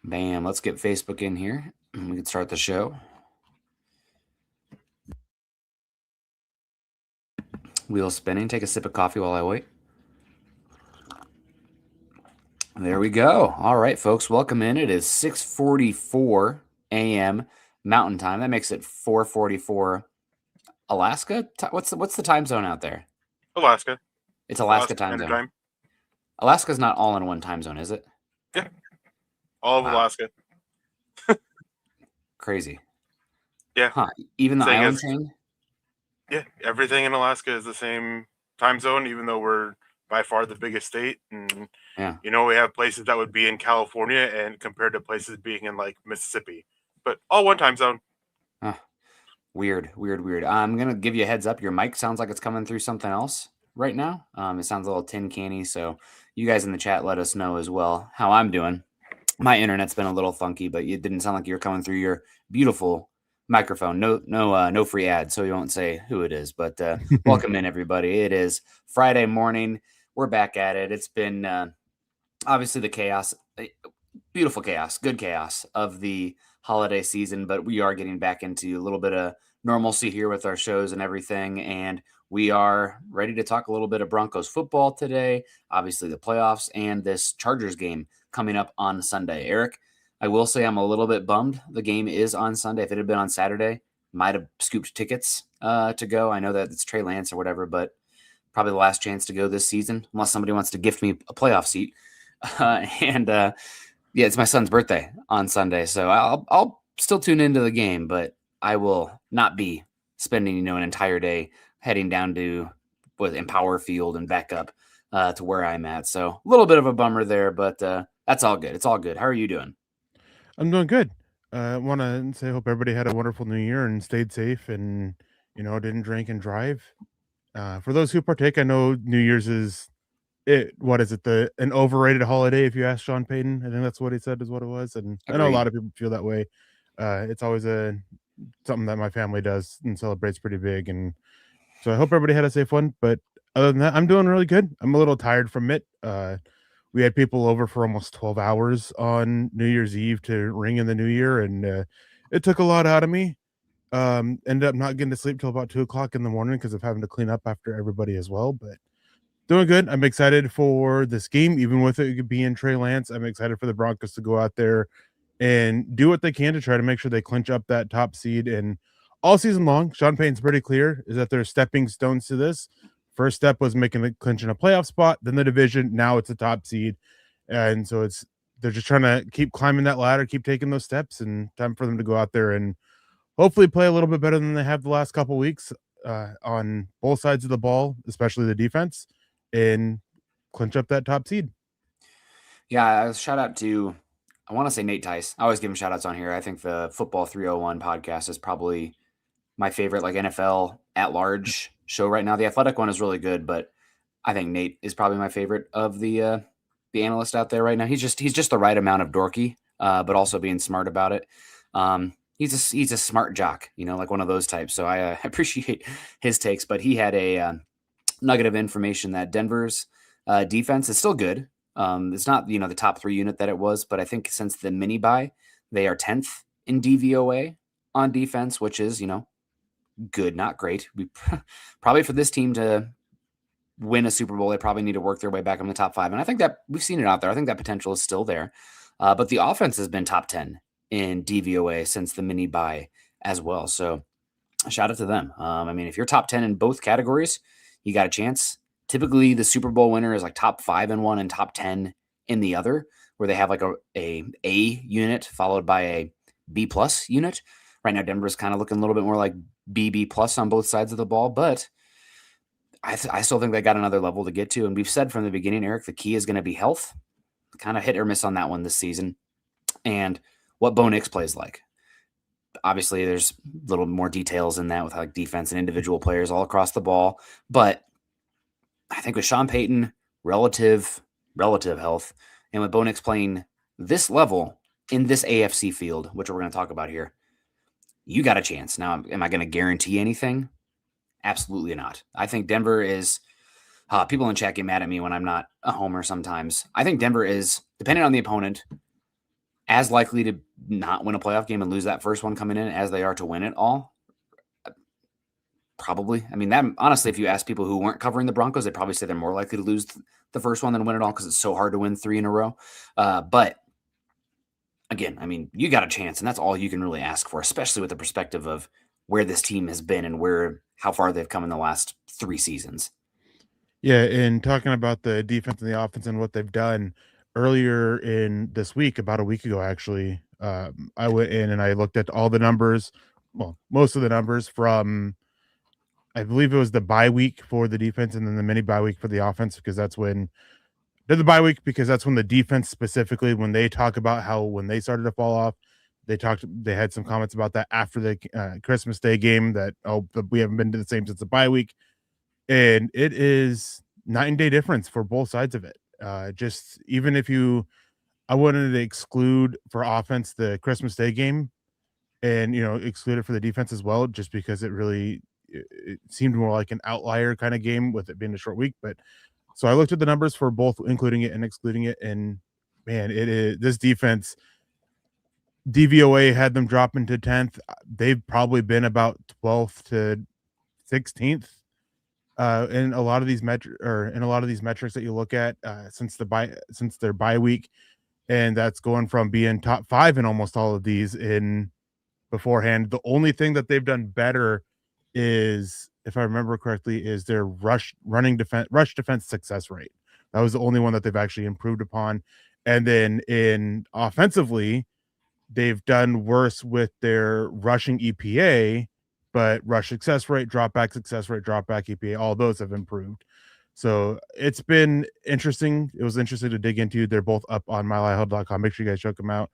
Bam. Let's get Facebook in here. We can start the show. Wheel spinning. Take a sip of coffee while I wait. There we go. All right, folks. Welcome in. It is 6:44 a.m. Mountain Time. That makes it 4:44 Alaska. What's the time zone out there? Alaska. It's Alaska time zone. Alaska's not all in one time zone, is it? Yeah. All of Alaska. Crazy. Yeah. Huh. Even the island chain? Yeah. Everything in Alaska is the same time zone, even though we're by far the biggest state. And, we have places that would be in California and compared to places being in like Mississippi, but all one time zone. Weird. I'm going to give you a heads up. Your mic sounds like it's coming through something else right now. It sounds a little tin canny. So you guys in the chat, let us know as well how I'm doing. My internet's been a little funky, but it didn't sound like you were coming through your beautiful microphone. No free ads, so you won't say who it is. But welcome in, everybody. It is Friday morning. We're back at it. It's been obviously the chaos, beautiful chaos, good chaos of the holiday season, but we are getting back into a little bit of normalcy here with our shows and everything. And we are ready to talk a little bit of Broncos football today, obviously the playoffs and this Chargers game coming up on Sunday. Eric, I will say I'm a little bit bummed the game is on Sunday. If it had been on Saturday, might have scooped tickets to go. I know that it's Trey Lance or whatever, but probably the last chance to go this season, unless somebody wants to gift me a playoff seat. Yeah, it's my son's birthday on Sunday, so I'll still tune into the game, but I will not be spending an entire day heading down to Empower Field and back up to where I'm at. So a little bit of a bummer there, but that's all good. It's all good. How are you doing? I'm doing good. I want to say I hope everybody had a wonderful New Year and stayed safe and didn't drink and drive. For those who partake, I know New Year's is an overrated holiday if you ask Sean Payton. I think that's what he said is what it was, and I know a lot of people feel that way. It's always something that my family does and celebrates pretty big, and so I hope everybody had a safe one. But other than that, I'm doing really good. I'm a little tired from it. We had people over for almost 12 hours on New Year's Eve to ring in the new year, and it took a lot out of me. Ended up not getting to sleep till about 2:00 in the morning because of having to clean up after everybody as well. But doing good. I'm excited for this game, even with it being Trey Lance. I'm excited for the Broncos to go out there and do what they can to try to make sure they clinch up that top seed. And all season long, Sean Payton's pretty clear is that there's stepping stones to this. First step was clinching a playoff spot, then the division. Now it's a top seed, and so they're just trying to keep climbing that ladder, keep taking those steps, and time for them to go out there and hopefully play a little bit better than they have the last couple weeks on both sides of the ball, especially the defense, and clinch up that top seed. Yeah, shout out to, I want to say Nate Tice. I always give him shout outs on here. I think the Football 301 podcast is probably my favorite NFL at large show right now. The Athletic one is really good, but I think Nate is probably my favorite of the analyst out there right now. He's just the right amount of dorky, but also being smart about it. He's a smart jock, like one of those types. So I appreciate his takes, but he had a nugget of information that Denver's defense is still good. It's not, the top 3 unit that it was, but I think since the mini bye, they are 10th in DVOA on defense, which is, good, not great. We probably for this team to win a Super Bowl, they probably need to work their way back in the top 5. And I think that we've seen it out there. I think that potential is still there. But the offense has been top 10 in DVOA since the mini bye as well. So shout out to them. If you're top 10 in both categories, you got a chance. Typically, the Super Bowl winner is like top 5 in one and top 10 in the other, where they have like a unit followed by a B plus unit. Right now, Denver's kind of looking a little bit more like BB plus on both sides of the ball, but I still think they got another level to get to. And we've said from the beginning, Eric, the key is going to be health. Kind of hit or miss on that one this season, and what Bo Nix plays like. Obviously, there's a little more details in that with like defense and individual players all across the ball. But I think with Sean Payton, relative health, and with Bo Nix playing this level in this AFC field, which we're going to talk about here, you got a chance. Now, am I going to guarantee anything? Absolutely not. I think Denver is people in chat get mad at me when I'm not a homer sometimes. I think Denver is, depending on the opponent, as likely to not win a playoff game and lose that first one coming in as they are to win it all? Probably. I mean, that honestly, if you ask people who weren't covering the Broncos, they'd probably say they're more likely to lose the first one than win it all because it's so hard to win 3 in a row. But again, I mean, you got a chance, and that's all you can really ask for, especially with the perspective of where this team has been and how far they've come in the last 3 seasons. Yeah, and talking about the defense and the offense and what they've done earlier in this week, about a week ago, actually, I went in and I looked at all the numbers, well, most of the numbers from, I believe it was the bye week for the defense and then the mini bye week for the offense, because that's when the bye week, because that's when the defense specifically, when they talk about how when they started to fall off, they had some comments about that after the Christmas Day game that, we haven't been to the same since the bye week. And it is night and day difference for both sides of it. Just even if I wanted to exclude for offense the Christmas Day game and, exclude it for the defense as well, just because it seemed more like an outlier kind of game with it being a short week. But so I looked at the numbers for both including it and excluding it. And man, this defense, DVOA had them drop into 10th. They've probably been about 12th to 16th. In a lot of these metrics that you look at since their bye week, and that's going from being top 5 in almost all of these in beforehand. The only thing that they've done better is, if I remember correctly, is their rush defense success rate. That was the only one that they've actually improved upon. And then in offensively, they've done worse with their rushing EPA, but rush success rate, drop back EPA, all those have improved. So it's been interesting. It was interesting to dig into. They're both up on milehighhuddle.com. Make sure you guys check them out.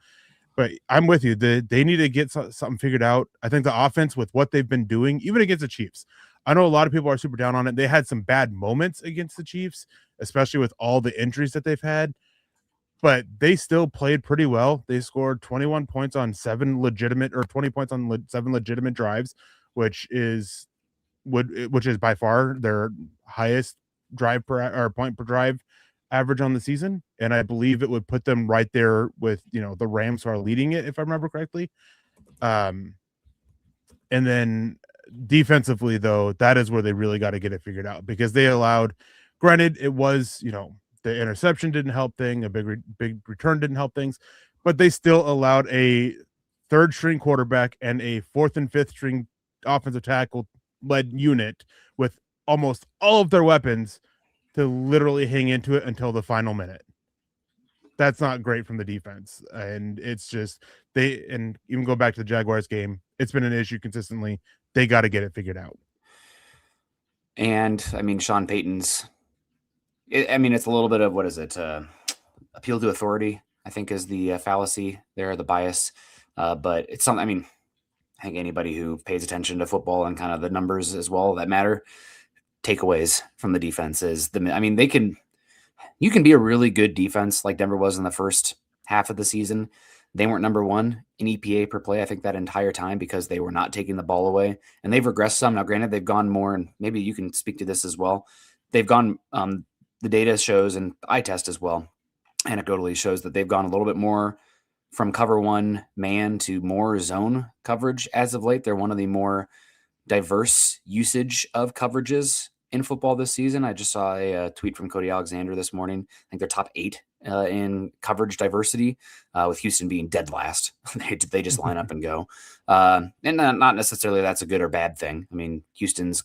But I'm with you. They need to get something figured out. I think the offense, with what they've been doing, even against the Chiefs, I know a lot of people are super down on it. They had some bad moments against the Chiefs, especially with all the injuries that they've had. But they still played pretty well. They scored 21 points on 20 points on 7 legitimate drives, which is by far their highest point per drive average on the season. And I believe it would put them right there with, the Rams who are leading it, if I remember correctly. And then defensively, though, that is where they really got to get it figured out, because they allowed, granted, it was, the interception didn't help things, a big return didn't help things, but they still allowed a third string quarterback and a fourth and fifth string offensive tackle led unit with almost all of their weapons to literally hang into it until the final minute. That's not great from the defense. And it's just, and even go back to the Jaguars game, it's been an issue consistently. They got to get it figured out. And I mean, Sean Payton's, it's a little bit of, what is it? Appeal to authority, I think, is the fallacy there, the bias. But it's something, I think anybody who pays attention to football and kind of the numbers as well that matter, takeaways from the defense is you can be a really good defense like Denver was in the first half of the season. They weren't number 1 in EPA per play, I think, that entire time, because they were not taking the ball away, and they've regressed some. Now, granted, they've gone more, and maybe you can speak to this as well. They've gone, the data shows, and eye test as well, anecdotally shows that they've gone a little bit more from cover 1 man to more zone coverage as of late. They're one of the more diverse usage of coverages in football this season. I just saw a tweet from Cody Alexander this morning. I think they're top 8 in coverage diversity, with Houston being dead last. They just line up and go. And not necessarily that's a good or bad thing. Houston's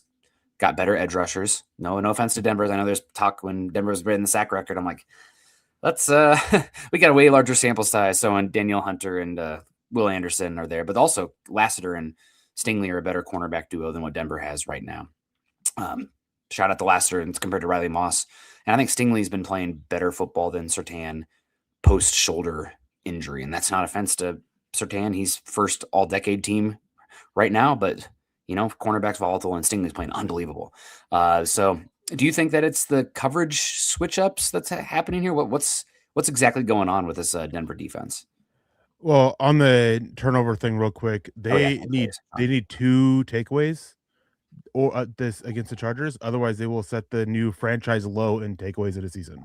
got better edge rushers. No offense to Denver. I know there's talk when Denver was breaking the sack record. I'm like, let's we got a way larger sample size. So when Danielle Hunter and Will Anderson are there, but also Lassiter and Stingley are a better cornerback duo than what Denver has right now. Shout out to Lassiter and compared to Riley Moss. And I think Stingley's been playing better football than Surtain post shoulder injury. And that's not offense to Surtain. He's first all decade team right now, but cornerback's volatile and Stingley's playing unbelievable. So do you think that it's the coverage switch ups that's happening here? What's exactly going on with this Denver defense? Well, on the turnover thing real quick, they need 2 takeaways or this against the Chargers. Otherwise, they will set the new franchise low in takeaways of the season.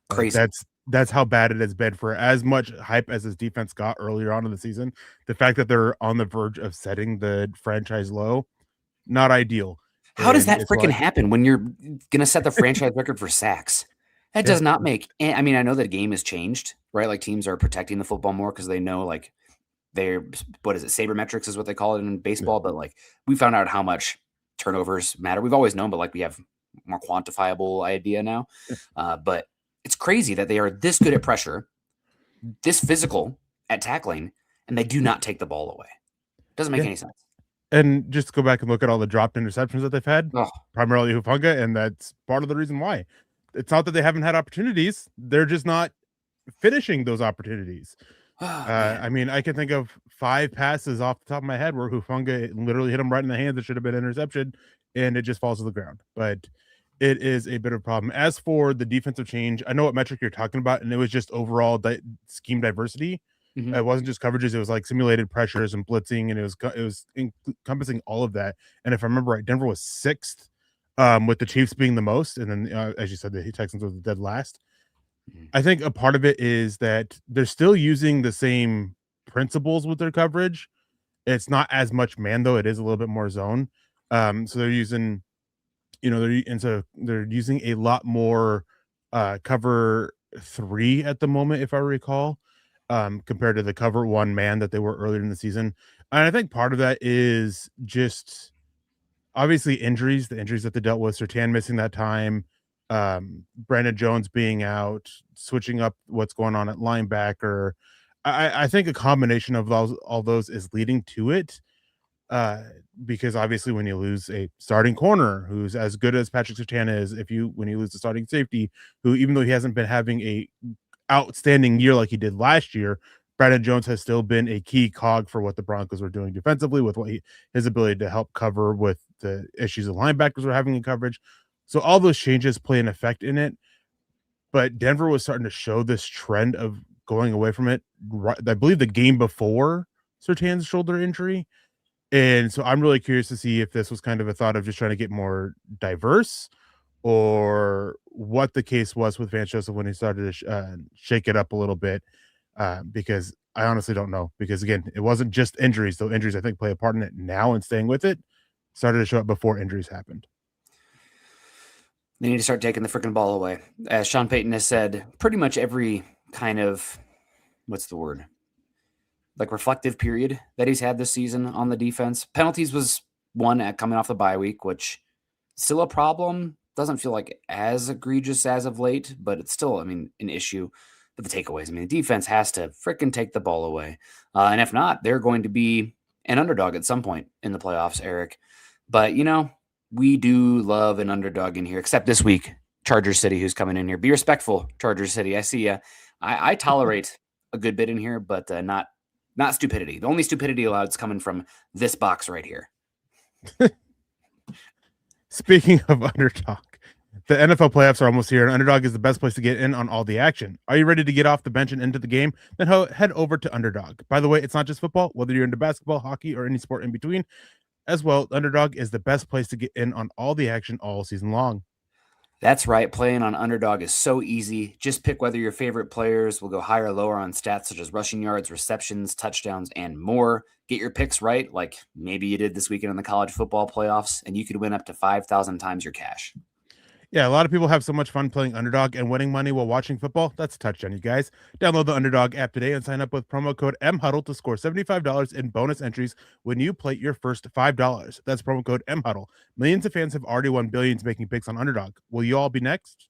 Crazy. that's how bad it has been. For as much hype as his defense got earlier on in the season, the fact that they're on the verge of setting the franchise low, not ideal. How does And that freaking happen when you're going to set the franchise record for sacks? That does not make – I mean, I know that game has changed, right? Like teams are protecting the football more because they know like they're – what is it? Sabermetrics is what they call it in baseball. But like we found out how much turnovers matter. We've always known, but like we have more quantifiable idea now. But it's crazy that they are this good at pressure, this physical at tackling, and they do not take the ball away. Doesn't make any sense. And just go back and look at all the dropped interceptions that they've had, primarily Hufanga, and that's part of the reason why. It's not that they haven't had opportunities; they're just not finishing those opportunities. I mean, I can think of 5 passes off the top of my head where Hufanga literally hit him right in the hands. It should have been an interception, and it just falls to the ground. But it is a bit of a problem. As for the defensive change, I know what metric you're talking about, and it was just overall scheme diversity. Mm-hmm. It wasn't just coverages; it was like simulated pressures and blitzing, and it was encompassing all of that. And if I remember right, Denver was 6th, with the Chiefs being the most, and then as you said, the Texans were the dead last. Mm-hmm. I think a part of it is that they're still using the same principles with their coverage. It's not as much man though; it is a little bit more zone. So they're using, they're using a lot more cover 3 at the moment, if I recall. Compared to the cover 1 man that they were earlier in the season. And I think part of that is just obviously injuries, the injuries that they dealt with, Surtain missing that time, Brandon Jones being out, switching up what's going on at linebacker. I think a combination of all those is leading to it. Because obviously when you lose a starting corner who's as good as Patrick Surtain is, when you lose a starting safety who, even though he hasn't been having a outstanding year like he did last year, Brandon Jones has still been a key cog for what the Broncos were doing defensively, with his ability to help cover with the issues the linebackers were having in coverage. So all those changes play an effect in it. But Denver was starting to show this trend of going away from it. I believe the game before Surtain's shoulder injury. And so I'm really curious to see if this was kind of a thought of just trying to get more diverse, or what the case was with Vance Joseph when he started to shake it up a little bit, because I honestly don't know. Because again, it wasn't just injuries, though injuries I think play a part in it now, and staying with it started to show up before injuries happened. They need to start taking the freaking ball away. As Sean Payton has said, pretty much every kind of, like reflective period that he's had this season on the defense. Penalties was one at coming off the bye week, which still a problem. Doesn't feel like as egregious as of late, but it's still, an issue. But the takeaways, the defense has to freaking take the ball away. And if not, they're going to be an underdog at some point in the playoffs, Eric. But, we do love an underdog in here, except this week, Charger City, who's coming in here. Be respectful, Charger City. I see you. I tolerate a good bit in here, but not stupidity. The only stupidity allowed is coming from this box right here. Speaking of Underdog, the NFL playoffs are almost here, and Underdog is the best place to get in on all the action. Are you ready to get off the bench and into the game? Then head over to Underdog. By the way, it's not just football. Whether you're into basketball, hockey, or any sport in between, as well, Underdog is the best place to get in on all the action all season long. That's right. Playing on Underdog is so easy. Just pick whether your favorite players will go higher or lower on stats such as rushing yards, receptions, touchdowns, and more. Get your picks right, like maybe you did this weekend in the college football playoffs, and you could win up to 5,000 times your cash. Yeah, a lot of people have so much fun playing Underdog and winning money while watching football. That's a touchdown, you guys. Download the Underdog app today and sign up with promo code MHuddle to score $75 in bonus entries when you play your first $5. That's promo code MHuddle. Millions of fans have already won billions making picks on Underdog. Will you all be next?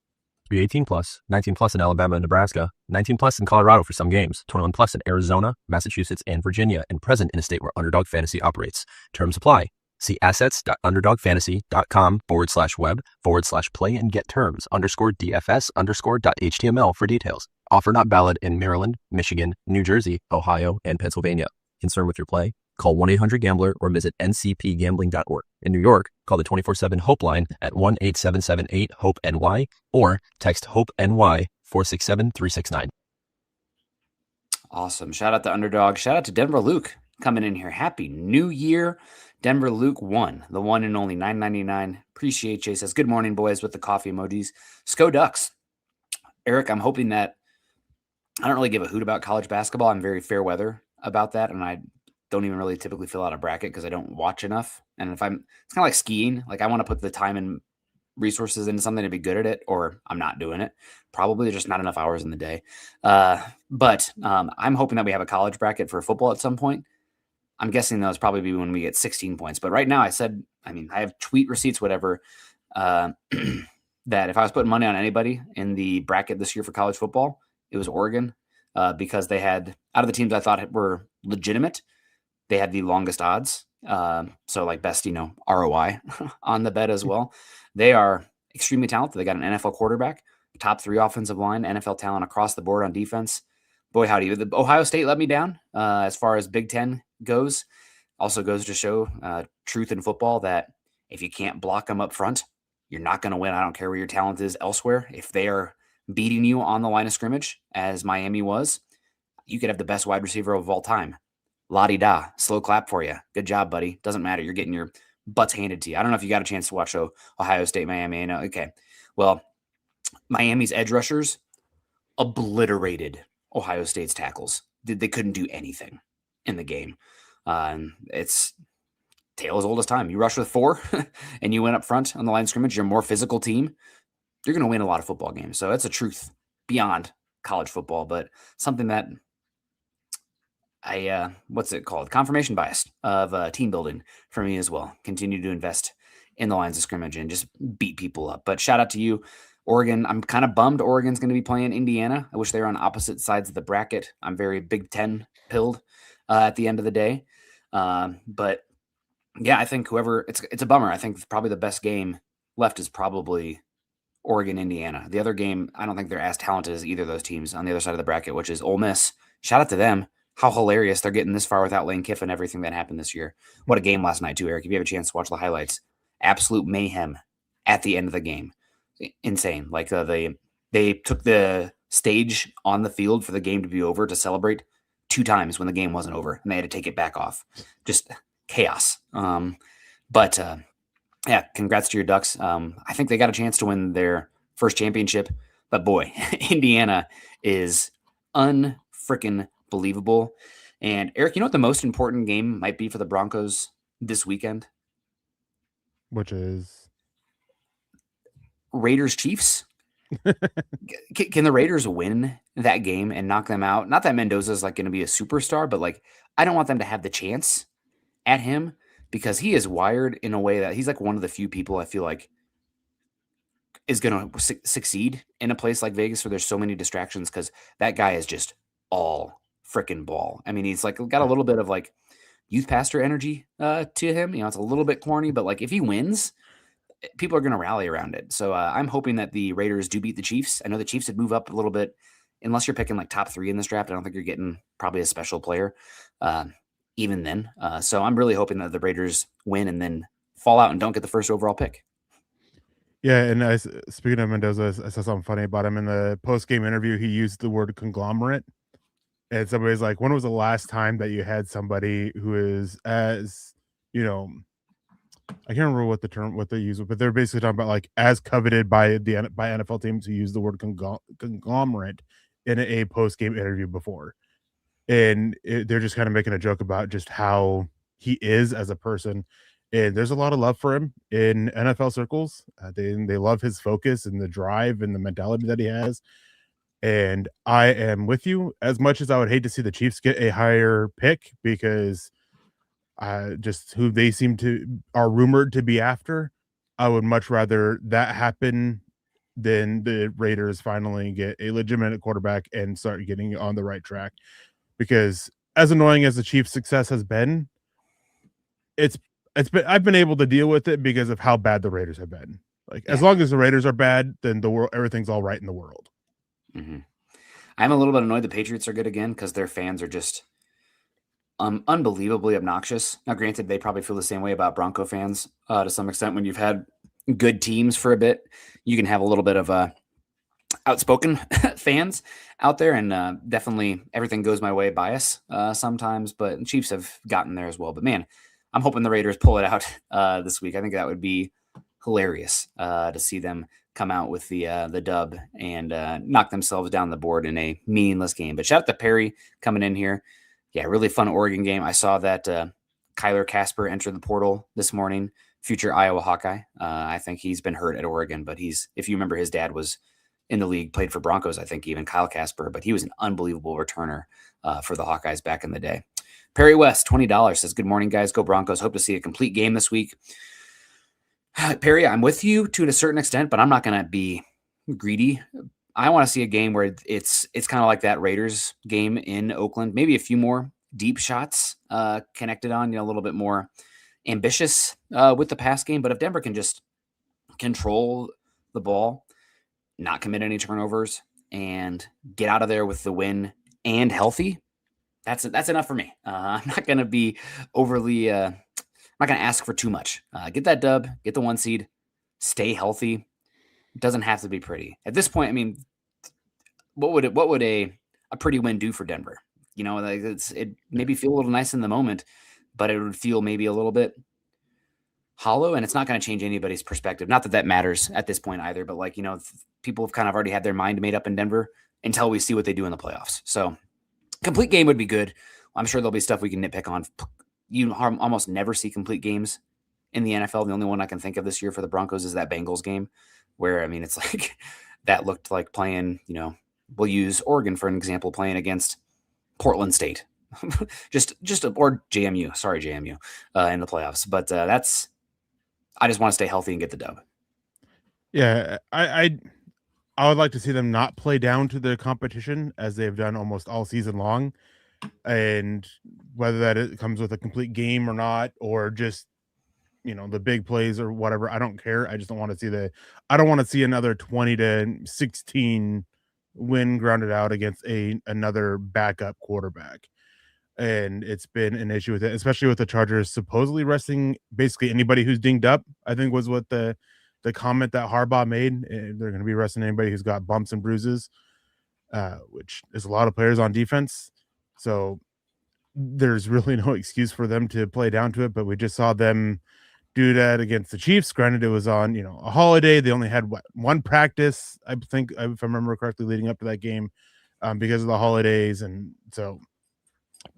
Be 18 plus, 19 plus in Alabama and Nebraska, 19 plus in Colorado for some games, 21 plus in Arizona, Massachusetts, and Virginia, and present in a state where Underdog Fantasy operates. Terms apply. See assets.underdogfantasy.com/web/play and get terms _DFS_.html for details. Offer not valid in Maryland, Michigan, New Jersey, Ohio, and Pennsylvania. Concerned with your play? Call 1-800-GAMBLER or visit ncpgambling.org. In New York, call the 24/7 Hope line at 1-877-8-HOPE-NY or text HOPE-NY 467-369. Awesome. Shout out to Underdog. Shout out to Denver Luke coming in here. Happy New Year. Denver Luke won. The one and only $9.99. Appreciate you. Says, good morning, boys, with the coffee emojis. Sco Ducks. Eric, I'm hoping that I don't really give a hoot about college basketball. I'm very fair weather about that, and I don't even really typically fill out a bracket because I don't watch enough. And it's kind of like skiing. Like I want to put the time and resources into something to be good at it, or I'm not doing it. Probably there's just not enough hours in the day. But I'm hoping that we have a college bracket for football at some point. I'm guessing those probably be when we get 16 points. But right now I have tweet receipts, whatever, that if I was putting money on anybody in the bracket this year for college football, it was Oregon, because they had, out of the teams I thought were legitimate, they had the longest odds. So like best, ROI on the bet as well. They are extremely talented. They got an NFL quarterback, top 3 offensive line, NFL talent across the board on defense. Boy, howdy. The Ohio State let me down as far as Big Ten goes. Also goes to show truth in football that if you can't block them up front, you're not going to win. I don't care where your talent is elsewhere. If they are beating you on the line of scrimmage, as Miami was, you could have the best wide receiver of all time. La-di-da, slow clap for you. Good job, buddy. Doesn't matter. You're getting your butts handed to you. I don't know if you got a chance to watch Ohio State, Miami. I know. Okay. Well, Miami's edge rushers obliterated Ohio State's tackles. They couldn't do anything in the game. It's tale as old as time. You rush with 4 and you win up front on the line of scrimmage, you're a more physical team, you're going to win a lot of football games. So that's a truth beyond college football, but something that what's it called? Confirmation bias of team building for me as well. Continue to invest in the lines of scrimmage and just beat people up. But shout out to you, Oregon. I'm kind of bummed Oregon's going to be playing Indiana. I wish they were on opposite sides of the bracket. I'm very Big Ten pilled at the end of the day. But yeah, I think it's a bummer. I think probably the best game left is probably Oregon, Indiana. The other game, I don't think they're as talented as either of those teams on the other side of the bracket, which is Ole Miss. Shout out to them. How hilarious they're getting this far without Lane Kiffin, everything that happened this year. What a game last night too, Eric. If you have a chance to watch the highlights, absolute mayhem at the end of the game. Insane. Like they took the stage on the field for the game to be over to celebrate 2 times when the game wasn't over, and they had to take it back off. Just chaos. But yeah, congrats to your Ducks. I think they got a chance to win their first championship, but boy, Indiana is unfreaking believable. And Eric, you know what the most important game might be for the Broncos this weekend? Which is Raiders Chiefs. Can the Raiders win that game and knock them out? Not that Mendoza's like going to be a superstar, but like I don't want them to have the chance at him because he is wired in a way that he's like one of the few people I feel like is going to succeed in a place like Vegas where there's so many distractions because that guy is just all freaking ball. I mean, he's like got a little bit of like youth pastor energy to him. It's a little bit corny, but like if he wins, people are going to rally around it. So I'm hoping that the Raiders do beat the Chiefs. I know the Chiefs would move up a little bit unless you're picking like top 3 in this draft. I don't think you're getting probably a special player even then. So I'm really hoping that the Raiders win and then fall out and don't get the first overall pick. Yeah, and speaking of Mendoza, I saw something funny about him in the post-game interview. He used the word conglomerate. And somebody's like, when was the last time that you had somebody who is as, I can't remember what they use, but they're basically talking about like as coveted by NFL teams who use the word conglomerate in a post-game interview before. And they're just kind of making a joke about just how he is as a person. And there's a lot of love for him in NFL circles. They love his focus and the drive and the mentality that he has. And I am with you. As much as I would hate to see the Chiefs get a higher pick because just who they are rumored to be after, I would much rather that happen than the Raiders finally get a legitimate quarterback and start getting on the right track. Because as annoying as the Chiefs' success has been, I've been able to deal with it because of how bad the Raiders have been. Like as long as the Raiders are bad, then everything's all right in the world. Mm-hmm. I'm a little bit annoyed the Patriots are good again because their fans are just unbelievably obnoxious. Now, granted, they probably feel the same way about Bronco fans to some extent. When you've had good teams for a bit, you can have a little bit of outspoken fans out there, and definitely everything goes my way bias sometimes, but Chiefs have gotten there as well. But man, I'm hoping the Raiders pull it out this week. I think that would be hilarious to see them come out with the dub and knock themselves down the board in a meaningless game. But shout out to Perry coming in here. Yeah, really fun Oregon game. I saw that Kyler Casper entered the portal this morning, future Iowa Hawkeye. I think he's been hurt at Oregon, but if you remember, his dad was in the league, played for Broncos, I think even Kyle Casper, but he was an unbelievable returner for the Hawkeyes back in the day. Perry West, $20 says, good morning, guys. Go Broncos. Hope to see a complete game this week. Perry, I'm with you to a certain extent, but I'm not going to be greedy. I want to see a game where it's kind of like that Raiders game in Oakland, maybe a few more deep shots connected on, a little bit more ambitious with the pass game. But if Denver can just control the ball, not commit any turnovers, and get out of there with the win and healthy, that's enough for me. I'm not going to be overly I'm not going to ask for too much. Get that dub, get the 1 seed, stay healthy. It doesn't have to be pretty. At this point, I mean, what would a pretty win do for Denver? Like it maybe feel a little nice in the moment, but it would feel maybe a little bit hollow, and it's not going to change anybody's perspective. Not that that matters at this point either, but people have kind of already had their mind made up in Denver until we see what they do in the playoffs. So complete game would be good. I'm sure there'll be stuff we can nitpick on. You almost never see complete games in the NFL. The only one I can think of this year for the Broncos is that Bengals game where, I mean, it's like that looked like playing, we'll use Oregon for an example, playing against Portland State, or JMU, sorry, JMU in the playoffs. But I just want to stay healthy and get the dub. Yeah, I would like to see them not play down to the competition as they've done almost all season long. And whether it comes with a complete game or not, or just, the big plays or whatever, I don't care. I just don't want to see another 20-16 win grounded out against another backup quarterback. And it's been an issue with it, especially with the Chargers supposedly resting basically anybody who's dinged up, I think was what the comment that Harbaugh made. They're going to be resting anybody who's got bumps and bruises, which is a lot of players on defense. So there's really no excuse for them to play down to it, but we just saw them do that against the Chiefs. Granted, it was on, a holiday. They only had one practice, I think, if I remember correctly, leading up to that game because of the holidays. And so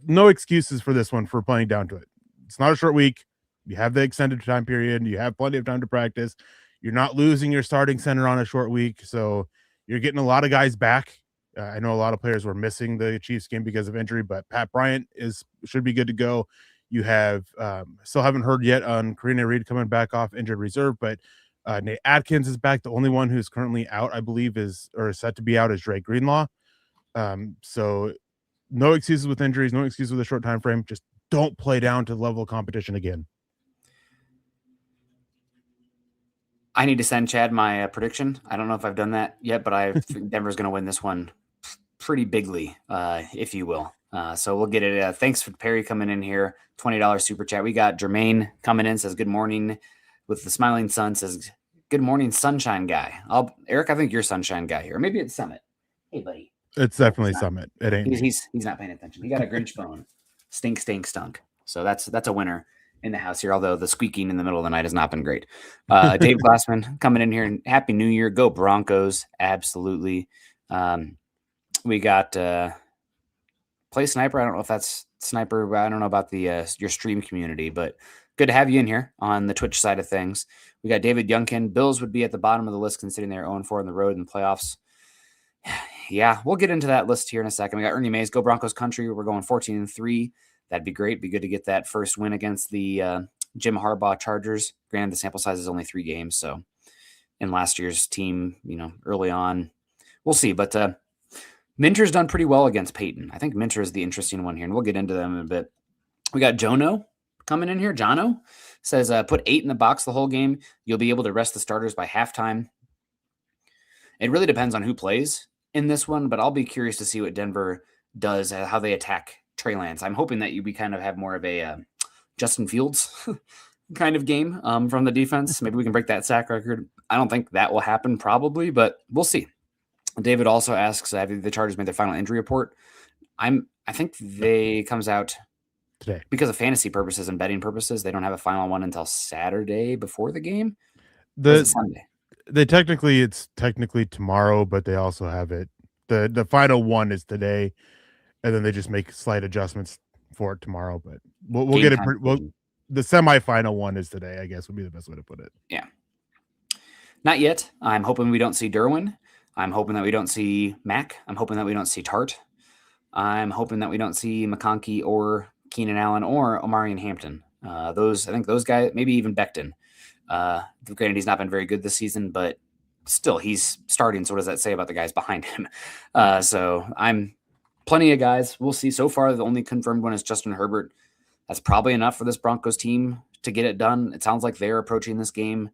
no excuses for this one for playing down to it. It's not a short week. You have the extended time period. You have plenty of time to practice. You're not losing your starting center on a short week. So you're getting a lot of guys back. I know a lot of players were missing the Chiefs game because of injury, but Pat Bryant should be good to go. You have still haven't heard yet on Karina Reed coming back off injured reserve, but Nate Atkins is back. The only one who's currently out, I believe, is set to be out is Dre Greenlaw. So no excuses with injuries, no excuses with a short time frame. Just don't play down to the level of competition again. I need to send Chad my prediction. I don't know if I've done that yet, but I think Denver's going to win this one pretty bigly, if you will. So we'll get it. Thanks for Perry coming in here. $20 super chat. We got Jermaine coming in, says good morning with the smiling sun, says good morning, sunshine guy. Eric, I think you're sunshine guy here. Or maybe it's Summit. Hey, buddy. It's definitely Summit. It ain't. He's not paying attention. He got a Grinch bone. Stink, stink, stunk. So that's a winner in the house here, although the squeaking in the middle of the night has not been great. Dave Glassman coming in here, and Happy New Year. Go Broncos. Absolutely. We got Play Sniper. I don't know if that's Sniper. I don't know about the your stream community, but good to have you in here on the Twitch side of things. We got David Youngkin. Bills would be at the bottom of the list considering they're 0-4 on the road in the playoffs. Yeah, we'll get into that list here in a second. We got Ernie Mays. Go Broncos country. We're going 14-3. That'd be great. Be good to get that first win against the Jim Harbaugh Chargers. Granted, the sample size is only 3 games, so in last year's team, early on, we'll see. But Minter's done pretty well against Peyton. I think Minter is the interesting one here, and we'll get into them in a bit. We got Jono coming in here. Jono says, put 8 in the box the whole game. You'll be able to rest the starters by halftime. It really depends on who plays in this one, but I'll be curious to see what Denver does, how they attack Trey Lance. I'm hoping that we kind of have more of a Justin Fields kind of game from the defense. Maybe we can break that sack record. I don't think that will happen probably, but we'll see. David also asks, have the Chargers made their final injury report? I think they comes out today because of fantasy purposes and betting purposes. They don't have a final one until Saturday before the game. The Sunday. It's technically tomorrow, but they also have it. The final one is today, and then they just make slight adjustments for it tomorrow. But we'll get it. The semifinal one is today, I guess, would be the best way to put it. Yeah. Not yet. I'm hoping we don't see Derwin. I'm hoping that we don't see Mac. I'm hoping that we don't see Tart. I'm hoping that we don't see McConkey or Keenan Allen or Omarion Hampton. I think those guys, maybe even Becton. Granted, he's not been very good this season, but still, he's starting. So what does that say about the guys behind him? So I'm plenty of guys. We'll see. So far, the only confirmed one is Justin Herbert. That's probably enough for this Broncos team to get it done. It sounds like they're approaching this game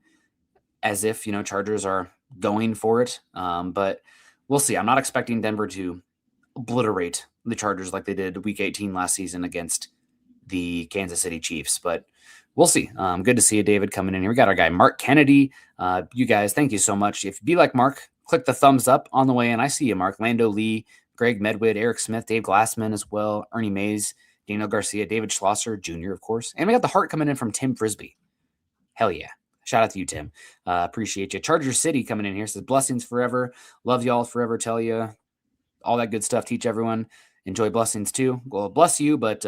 as if, Chargers are going for it. But we'll see. I'm not expecting Denver to obliterate the Chargers like they did Week 18 last season against the Kansas City Chiefs, but we'll see. Good to see you, David, coming in here. We got our guy, Mark Kennedy. You guys, thank you so much. If you be like Mark, click the thumbs up on the way in. I see you, Mark. Lando Lee, Greg Medwid, Eric Smith, Dave Glassman as well, Ernie Mays, Daniel Garcia, David Schlosser Jr., of course. And we got the heart coming in from Tim Frisbee. Hell yeah. Shout out to you, Tim. Appreciate you. Charger City coming in here says, blessings forever. Love y'all forever. Tell you all that good stuff. Teach everyone. Enjoy blessings too. Well, bless you, but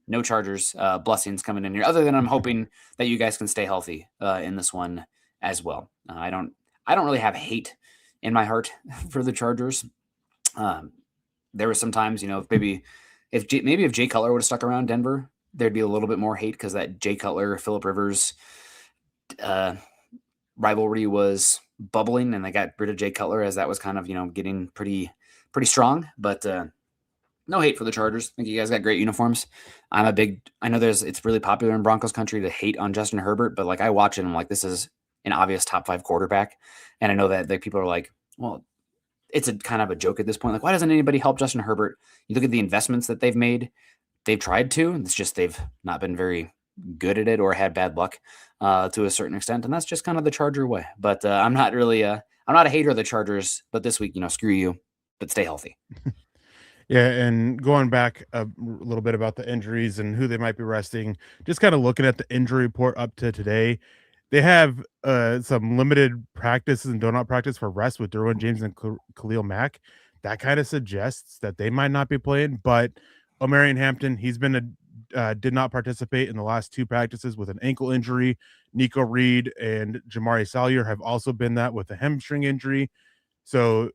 no Chargers blessings coming in here. Other than I'm hoping that you guys can stay healthy in this one as well. I don't really have hate in my heart for the Chargers. There were some times, maybe if Jay Cutler would have stuck around Denver, there'd be a little bit more hate because that Jay Cutler, Phillip Rivers rivalry was bubbling, and they got rid of Jay Cutler as that was kind of, getting pretty strong. But no hate for the Chargers. I think you guys got great uniforms. I know it's really popular in Broncos country to hate on Justin Herbert, but I watch it and I'm like, this is an obvious top 5 quarterback. And I know that people are like, well, it's a kind of a joke at this point. Why doesn't anybody help Justin Herbert? You look at the investments that they've made. They've tried to, and it's just they've not been very good at it or had bad luck to a certain extent. And that's just kind of the Charger way. But I'm not a hater of the Chargers, but this week, screw you, but stay healthy. Yeah, and going back a little bit about the injuries and who they might be resting, just kind of looking at the injury report up to today, they have some limited practices and donut practice for rest with Derwin James and Khalil Mack. That kind of suggests that they might not be playing, but Omarion Hampton, he's been did not participate in the last 2 practices with an ankle injury. Nico Reed and Jamari Salyer have also been that with a hamstring injury. So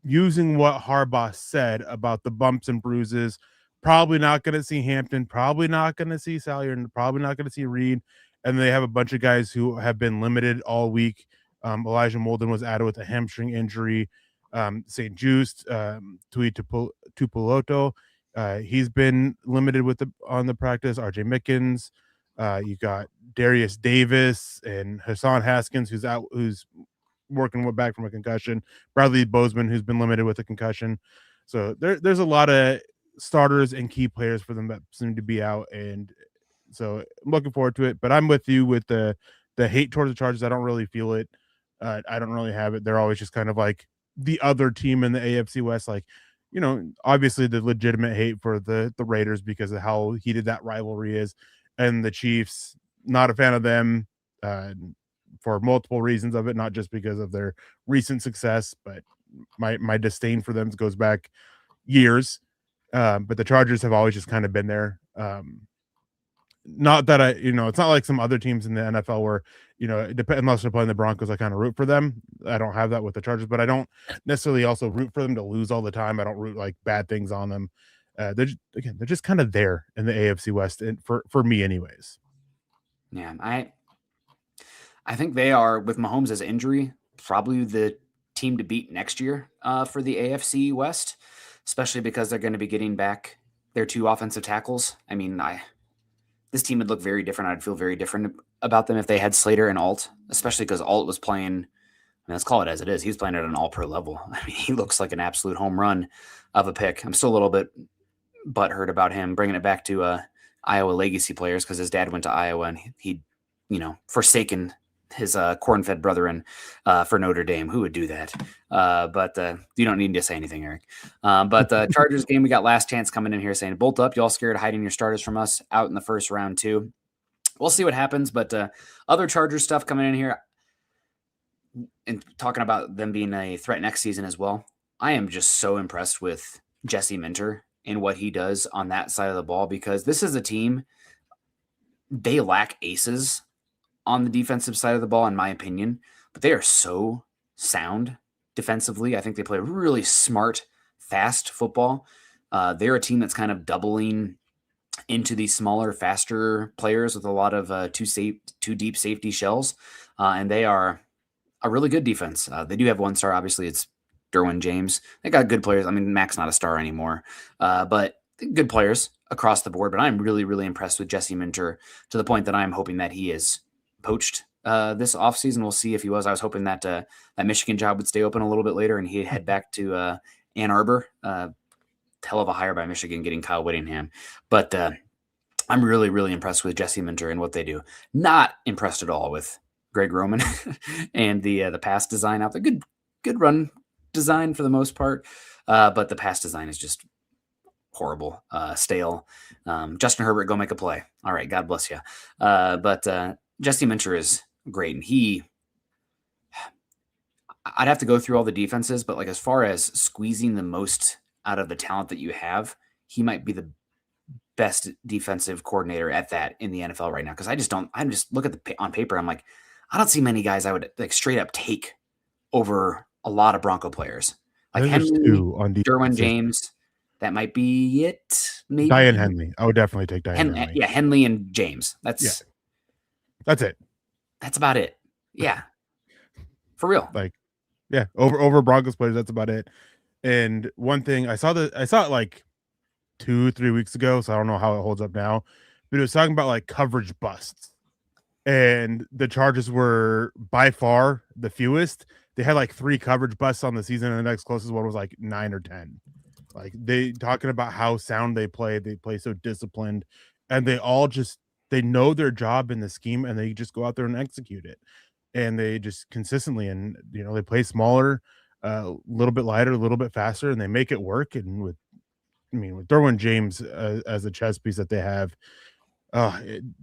using what Harbaugh said about the bumps and bruises, probably not going to see Hampton, probably not going to see Salyer, and probably not going to see Reed. And they have a bunch of guys who have been limited all week. Elijah Molden was added with a hamstring injury. St. Just, Tui Tupuloto, he's been limited on the practice. RJ Mickens, you got Darius Davis and Hassan Haskins, who's working back from a concussion. Bradley Bozeman, who's been limited with a concussion. So there's a lot of starters and key players for them that seem to be out, and so I'm looking forward to it. But I'm with you with the hate towards the Chargers. I don't really feel it. I don't really have it. They're always just kind of like the other team in the AFC West, obviously the legitimate hate for the Raiders because of how heated that rivalry is, and the Chiefs, not a fan of them for multiple reasons of it, not just because of their recent success, but my disdain for them goes back years. But the Chargers have always just kind of been there. Not that it's not like some other teams in the NFL where, unless they're playing the Broncos, I kind of root for them. I don't have that with the Chargers, but I don't necessarily also root for them to lose all the time. I don't root bad things on them. They're just kind of there in the AFC West, and for me anyways. Yeah, I think they are, with Mahomes' injury, probably the team to beat next year for the AFC West, especially because they're going to be getting back their 2 offensive tackles. I mean, this team would look very different. I'd feel very different about them if they had Slater and Alt, especially because Alt was playing, let's call it as it is. He was playing at an all-pro level. I mean, he looks like an absolute home run of a pick. I'm still a little bit butthurt about him bringing it back to Iowa legacy players because his dad went to Iowa and he'd, forsaken his corn-fed brethren for Notre Dame. Who would do that? But you don't need to say anything, Eric. But the Chargers game, we got Last Chance coming in here saying, bolt up. Y'all scared of hiding your starters from us out in the first round too. We'll see what happens. But other Chargers stuff coming in here. and talking about them being a threat next season as well, I am just so impressed with Jesse Minter and what he does on that side of the ball, because this is a team, they lack aces on the defensive side of the ball, in my opinion, but they are so sound defensively. I think they play really smart, fast football. They're a team that's kind of doubling into these smaller, faster players with a lot of two deep safety shells, and they are a really good defense. They do have one star. Obviously, it's Derwin James. They got good players. I mean, Mac's not a star anymore, but good players across the board. But I'm really, really impressed with Jesse Minter, to the point that I'm hoping that he is poached this offseason. We'll see if he was. I was hoping that that Michigan job would stay open a little bit later and he'd head back to Ann Arbor. Hell of a hire by Michigan getting Kyle Whittingham. But I'm really, really impressed with Jesse Minter and what they do. Not impressed at all with Greg Roman and the pass design out there. Good run design for the most part, but the pass design is just horrible, stale. Justin Herbert, go make a play. All right, God bless you. But Jesse Minter is great, and I'd have to go through all the defenses, but like as far as squeezing the most out of the talent that you have, he might be the best defensive coordinator at that in the NFL right now. Because I just look at on paper, I'm like, I don't see many guys I would like straight up take over a lot of Bronco players. Like Henley, Derwin James, that might be it. Maybe Diane Henley. I would definitely take Diane Henley. Yeah, Henley and James. That's it. That's about it. Yeah, for real. Like, yeah, over Broncos players, that's about it. And one thing I saw it like 2-3 weeks ago, so I don't know how it holds up now, but it was talking about like coverage busts, and the Chargers were by far the fewest. They had like 3 coverage busts on the season, and the next closest one was like 9 or 10. Like, they talking about how sound they play so disciplined, and they know their job in the scheme, and they just go out there and execute it. And they just consistently, and they play smaller, a little bit lighter, a little bit faster, and they make it work. And with Derwin James as a chess piece that they have,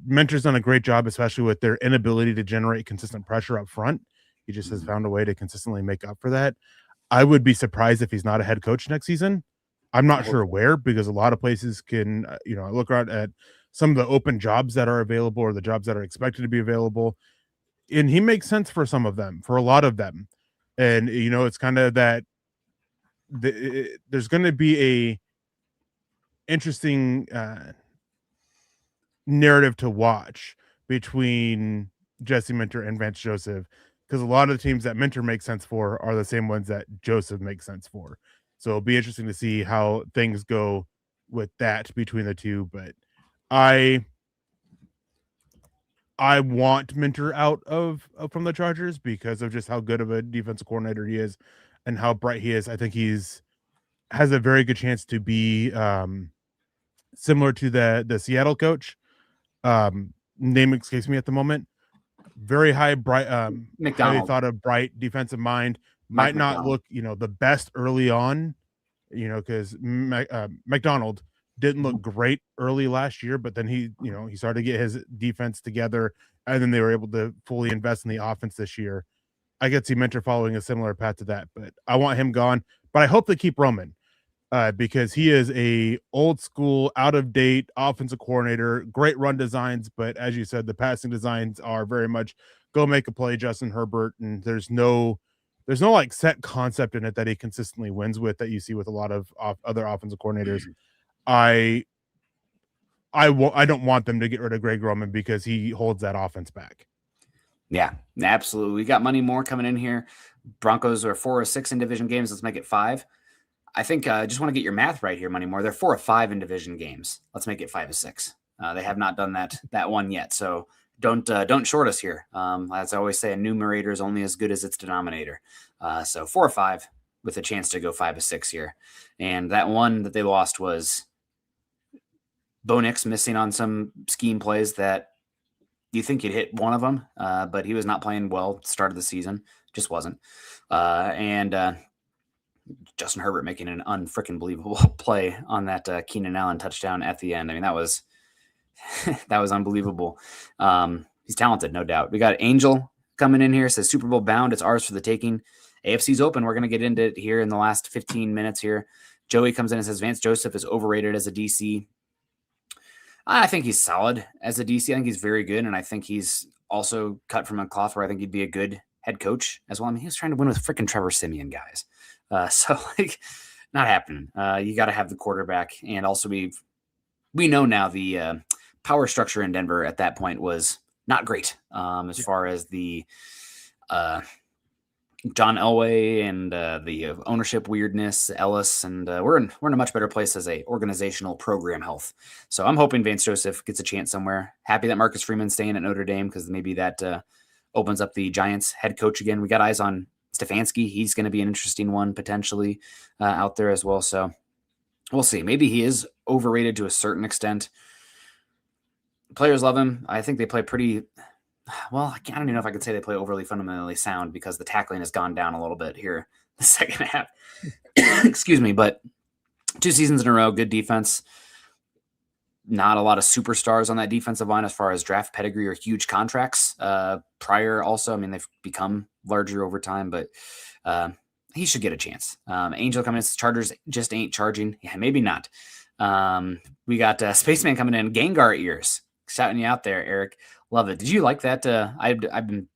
Mentor's done a great job, especially with their inability to generate consistent pressure up front. He just has found a way to consistently make up for that. I would be surprised if he's not a head coach next season. I'm not sure where, because a lot of places can, I look around at some of the open jobs that are available or the jobs that are expected to be available, and he makes sense for some of them, for a lot of them. And, it's kind of that there's going to be a interesting narrative to watch between Jesse Minter and Vance Joseph, because a lot of the teams that Minter makes sense for are the same ones that Joseph makes sense for. So it'll be interesting to see how things go with that between the two. But I want Minter out from the Chargers because of just how good of a defensive coordinator he is and how bright he is. I think has a very good chance to be similar to the Seattle coach. Name escapes me at the moment. Very high, bright, highly thought of, bright defensive mind. Might not look, the best early on, because McDonald didn't look great early last year, but then he started to get his defense together, and then they were able to fully invest in the offense this year. I could see Minter following a similar path to that, but I want him gone. But I hope they keep Roman, because he is a old school, out of date offensive coordinator. Great run designs, but as you said, the passing designs are very much go make a play, Justin Herbert, and there's no like set concept in it that he consistently wins with that you see with a lot of other offensive coordinators. I don't want them to get rid of Greg Roman because he holds that offense back. Yeah, absolutely. We got Money More coming in here. Broncos are 4 or 6 in division games. Let's make it 5. I think I just want to get your math right here, Money More. They're 4 or 5 in division games. Let's make it 5 or 6. They have not done that one yet. So don't short us here. As I always say, a numerator is only as good as its denominator. So 4 or 5 with a chance to go 5 or 6 here. And that one that they lost was Bo Nix missing on some scheme plays that you think he'd hit one of them, but he was not playing well at the start of the season. Just wasn't. And Justin Herbert making an unfreaking believable play on that Keenan Allen touchdown at the end. I mean, that was unbelievable. He's talented, no doubt. We got Angel coming in here says Super Bowl bound. It's ours for the taking. AFC's open. We're going to get into it here in the last 15 minutes here. Joey comes in and says Vance Joseph is overrated as a DC. I think he's solid as a DC. I think he's very good, and I think he's also cut from a cloth where I think he'd be a good head coach as well. I mean, he was trying to win with freaking Trevor Siemian, guys. So, not happening. You got to have the quarterback, and also we know now the power structure in Denver at that point was not great as far as the John Elway and the ownership weirdness, Ellis, and we're in a much better place as a organizational program health. So I'm hoping Vance Joseph gets a chance somewhere. Happy that Marcus Freeman's staying at Notre Dame because maybe that opens up the Giants head coach again. We got eyes on Stefanski. He's going to be an interesting one potentially out there as well. So we'll see. Maybe he is overrated to a certain extent. Players love him. I think they play pretty well. I don't even know if I could say they play overly fundamentally sound because the tackling has gone down a little bit here the second half. Excuse me, but 2 seasons in a row, good defense. Not a lot of superstars on that defensive line as far as draft pedigree or huge contracts. Prior also, I mean, they've become larger over time, but he should get a chance. Angel coming in, Chargers just ain't charging. Yeah, maybe not. We got Spaceman coming in, Gengar ears. Shouting you out there, Eric. Love it. Did you like that? I've been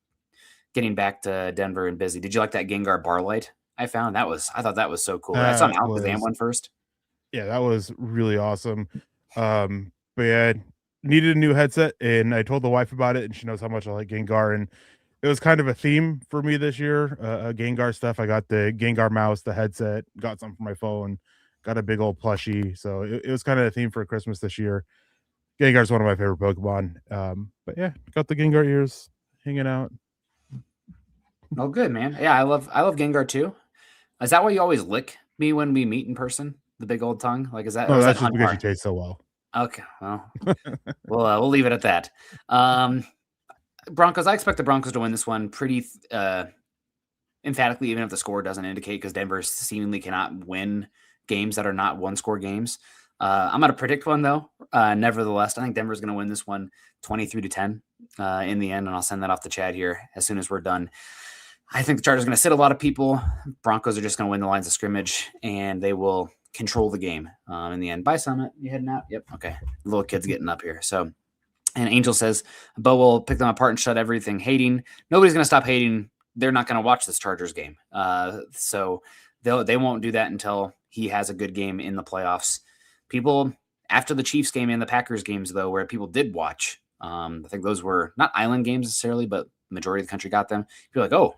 getting back to Denver and busy. Did you like that Gengar bar light I found? I thought that was so cool. I saw an Alakazam one first. Yeah, that was really awesome. But yeah, needed a new headset, and I told the wife about it, and she knows how much I like Gengar, and it was kind of a theme for me this year. Gengar stuff. I got the Gengar mouse, the headset, got something for my phone, got a big old plushie. So it was kind of a theme for Christmas this year. Gengar's one of my favorite Pokemon. But yeah, got the Gengar ears hanging out. Oh, good, man. Yeah, I love Gengar too. Is that why you always lick me when we meet in person? The big old tongue? Like, is that? Oh, that's that just because you taste so well. Okay, well, we'll leave it at that. Broncos. I expect the Broncos to win this one pretty emphatically, even if the score doesn't indicate, because Denver seemingly cannot win games that are not one-score games. I'm going to predict one, though. Nevertheless, I think Denver's going to win this one 23-10 in the end, and I'll send that off to Chad here as soon as we're done. I think the Chargers are going to sit a lot of people. Broncos are just going to win the lines of scrimmage, and they will control the game in the end. Bye, Summit. You heading out? Yep. Okay. The little kid's getting up here. So, and Angel says, Bo will pick them apart and shut everything hating. Nobody's going to stop hating. They're not going to watch this Chargers game. So they won't do that until he has a good game in the playoffs. People, after the Chiefs game and the Packers games, though, where people did watch, I think those were not island games necessarily, but the majority of the country got them. You're like, oh,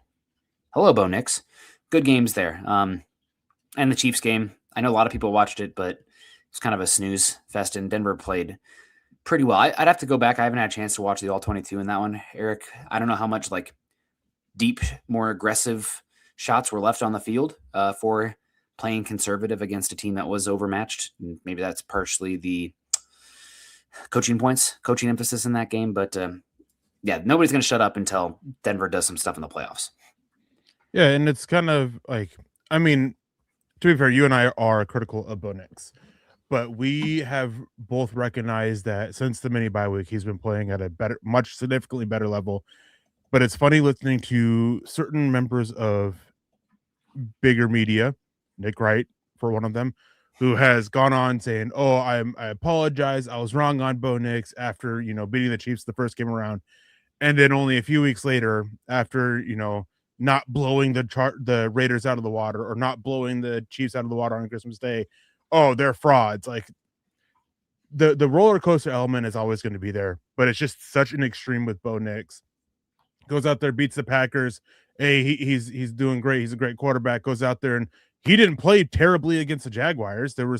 hello, Bo Nix. Good games there. And the Chiefs game, I know a lot of people watched it, but it's kind of a snooze fest, and Denver played pretty well. I'd have to go back. I haven't had a chance to watch the All-22 in that one, Eric. I don't know how much like deep, more aggressive shots were left on the field for playing conservative against a team that was overmatched. Maybe that's partially the coaching emphasis in that game. But yeah, nobody's going to shut up until Denver does some stuff in the playoffs. Yeah, and it's kind of like, I mean, to be fair, you and I are critical of Bo Nix, but we have both recognized that since the mini bye week, he's been playing at a much significantly better level. But it's funny listening to certain members of bigger media, Nick Wright for one of them, who has gone on saying, "Oh, I apologize. I was wrong on Bo Nix after beating the Chiefs the first game around," and then only a few weeks later, after not blowing the Raiders out of the water or not blowing the Chiefs out of the water on Christmas Day, oh, they're frauds. Like the roller coaster element is always going to be there, but it's just such an extreme with Bo Nix. Goes out there, beats the Packers. Hey, he's doing great. He's a great quarterback. Goes out there and he didn't play terribly against the Jaguars. There were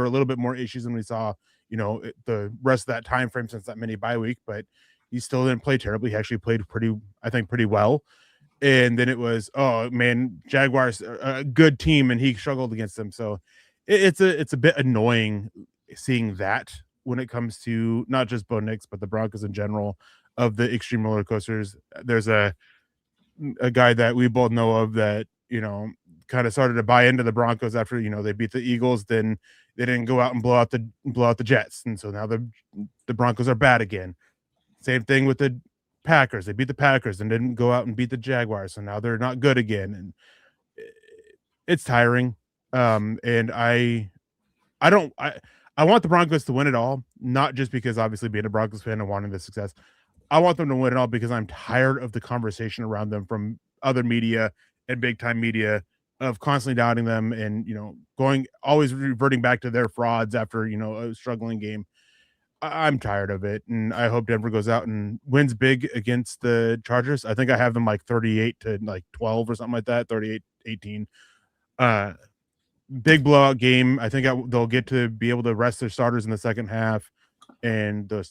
a little bit more issues than we saw, the rest of that time frame since that mini bye week, but he still didn't play terribly. He actually played pretty well. And then it was, oh man, Jaguars are a good team, and he struggled against them. So it's a bit annoying seeing that when it comes to not just Bo Nix, but the Broncos in general of the extreme roller coasters. There's a guy that we both know of that, kind of started to buy into the Broncos after, they beat the Eagles. Then they didn't go out and blow out the Jets. And so now the Broncos are bad again. Same thing with the Packers. They beat the Packers and didn't go out and beat the Jaguars, so now they're not good again, and it's tiring. And I want the Broncos to win it all, not just because obviously being a Broncos fan and wanting the success. I want them to win it all because I'm tired of the conversation around them from other media and big time media of constantly doubting them and, always reverting back to their frauds after, a struggling game. I'm tired of it. And I hope Denver goes out and wins big against the Chargers. I think I have them like 38 to like 12 or something like that, 38-18. Big blowout game. I think they'll get to be able to rest their starters in the second half. And the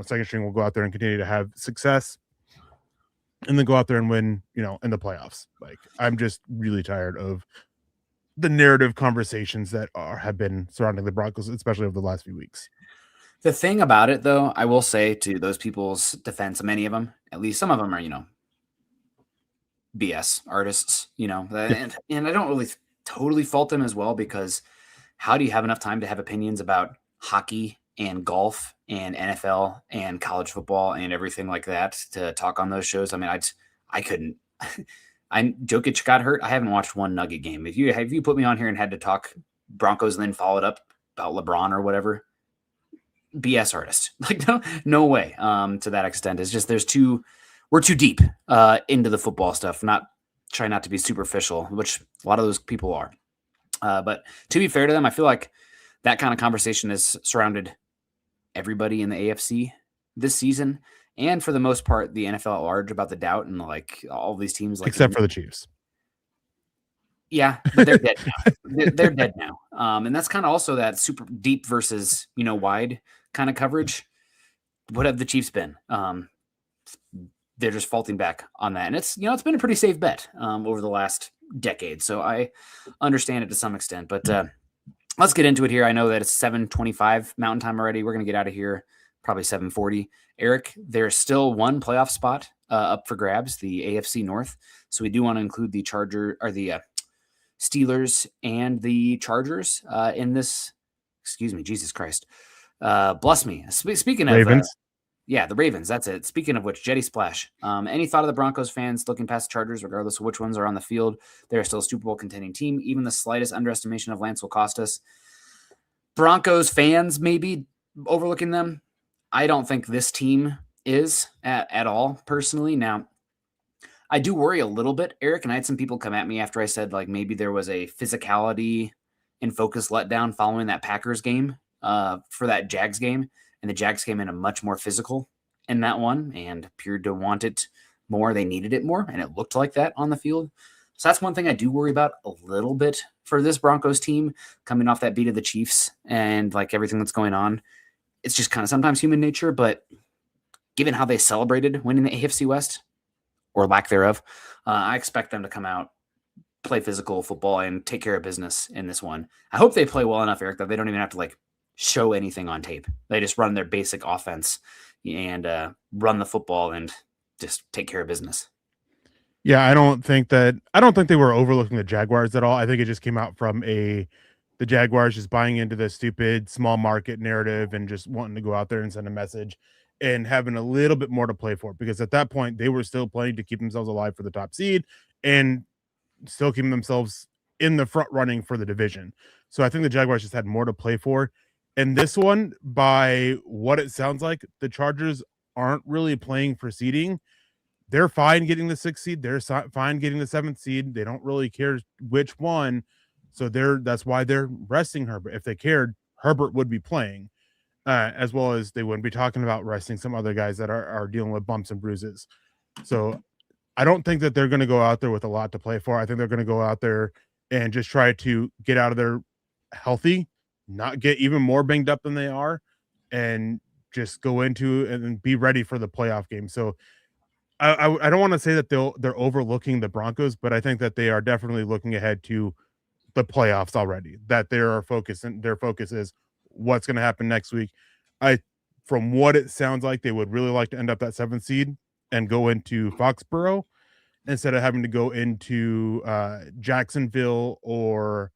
second string will go out there and continue to have success and then go out there and win, in the playoffs. Like, I'm just really tired of the narrative conversations that have been surrounding the Broncos, especially over the last few weeks. The thing about it, though, I will say to those people's defense, many of them, at least some of them are, BS artists, and I don't really totally fault them as well, because how do you have enough time to have opinions about hockey and golf and NFL and college football and everything like that to talk on those shows? I mean, I couldn't. Jokic got hurt. I haven't watched one Nugget game. If you put me on here and had to talk Broncos and then followed up about LeBron or whatever, BS artist. Like, no way. To that extent, it's just we're too deep into the football stuff. Try not to be superficial, which a lot of those people are. But to be fair to them, I feel like that kind of conversation has surrounded everybody in the AFC this season, and for the most part, the NFL at large, about the doubt and like all these teams, like except for the Chiefs. Yeah, but they're dead now. They're dead now, and that's kind of also that super deep versus wide kind of coverage. What have the Chiefs been? They're just faulting back on that, and it's been a pretty safe bet over the last decade. So I understand it to some extent, but let's get into it here. I know that it's 7:25 Mountain Time already. We're gonna get out of here probably 7:40. Eric, there's still one playoff spot up for grabs, the AFC North. So we do want to include the Steelers and the Chargers in this. Excuse me, Jesus Christ, bless me. Speaking of Ravens. The Ravens. That's it. Speaking of which, Jetty Splash. Any thought of the Broncos fans looking past the Chargers, regardless of which ones are on the field? They're still a Super Bowl contending team. Even the slightest underestimation of Lance will cost us. Broncos fans maybe overlooking them. I don't think this team is at all, personally. Now, I do worry a little bit, Eric, and I had some people come at me after I said like maybe there was a physicality and focus letdown following that Packers game for that Jags game. And the Jags came in a much more physical in that one and appeared to want it more. They needed it more, and it looked like that on the field. So that's one thing I do worry about a little bit for this Broncos team, coming off that beat of the Chiefs and like everything that's going on. It's just kind of sometimes human nature, but given how they celebrated winning the AFC West, or lack thereof, I expect them to come out, play physical football, and take care of business in this one. I hope they play well enough, Eric, that they don't even have to like show anything on tape. They just run their basic offense and run the football and just take care of business. Yeah, I don't think they were overlooking the Jaguars at all. I think it just came out from the Jaguars just buying into the stupid small market narrative and just wanting to go out there and send a message and having a little bit more to play for, because at that point they were still playing to keep themselves alive for the top seed and still keeping themselves in the front running for the division. So I think the Jaguars just had more to play for. And this one, by what it sounds like, the Chargers aren't really playing for seeding. They're fine getting the 6th seed. They're fine getting the 7th seed. They don't really care which one. So that's why they're resting Herbert. If they cared, Herbert would be playing, as well as they wouldn't be talking about resting some other guys that are dealing with bumps and bruises. So I don't think that they're going to go out there with a lot to play for. I think they're going to go out there and just try to get out of there healthy, not get even more banged up than they are, and just go into and be ready for the playoff game. So I don't want to say that they're overlooking the Broncos, but I think that they are definitely looking ahead to the playoffs already, that their focus is what's going to happen next week. From what it sounds like, they would really like to end up that 7th seed and go into Foxborough instead of having to go into Jacksonville or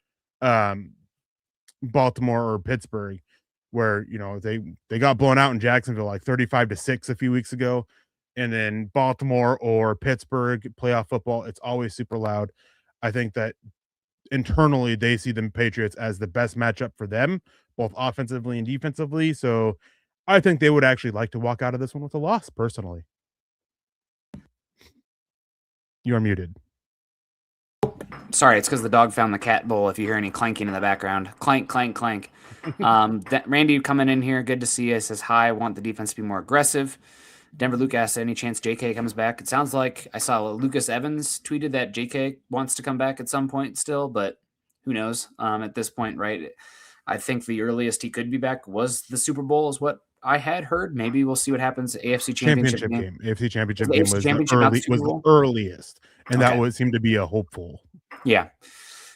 Baltimore or Pittsburgh, where they got blown out in Jacksonville like 35-6 a few weeks ago, And then Baltimore or Pittsburgh playoff football, it's always super loud. I think that internally they see the Patriots as the best matchup for them, both offensively and defensively. So I think they would actually like to walk out of this one with a loss, personally. You are muted. Sorry, it's because the dog found the cat bowl. If you hear any clanking in the background, clank, clank, clank. Randy coming in here, good to see you. Says hi. Want the defense to be more aggressive. Denver Luke asks, any chance JK comes back? It sounds like I saw Lucas Evans tweeted that JK wants to come back at some point still, but who knows at this point, right? I think the earliest he could be back was the Super Bowl is what I had heard. Maybe we'll see what happens. AFC Championship game. AFC Championship game was the earliest, and that would seem to be a hopeful. Yeah.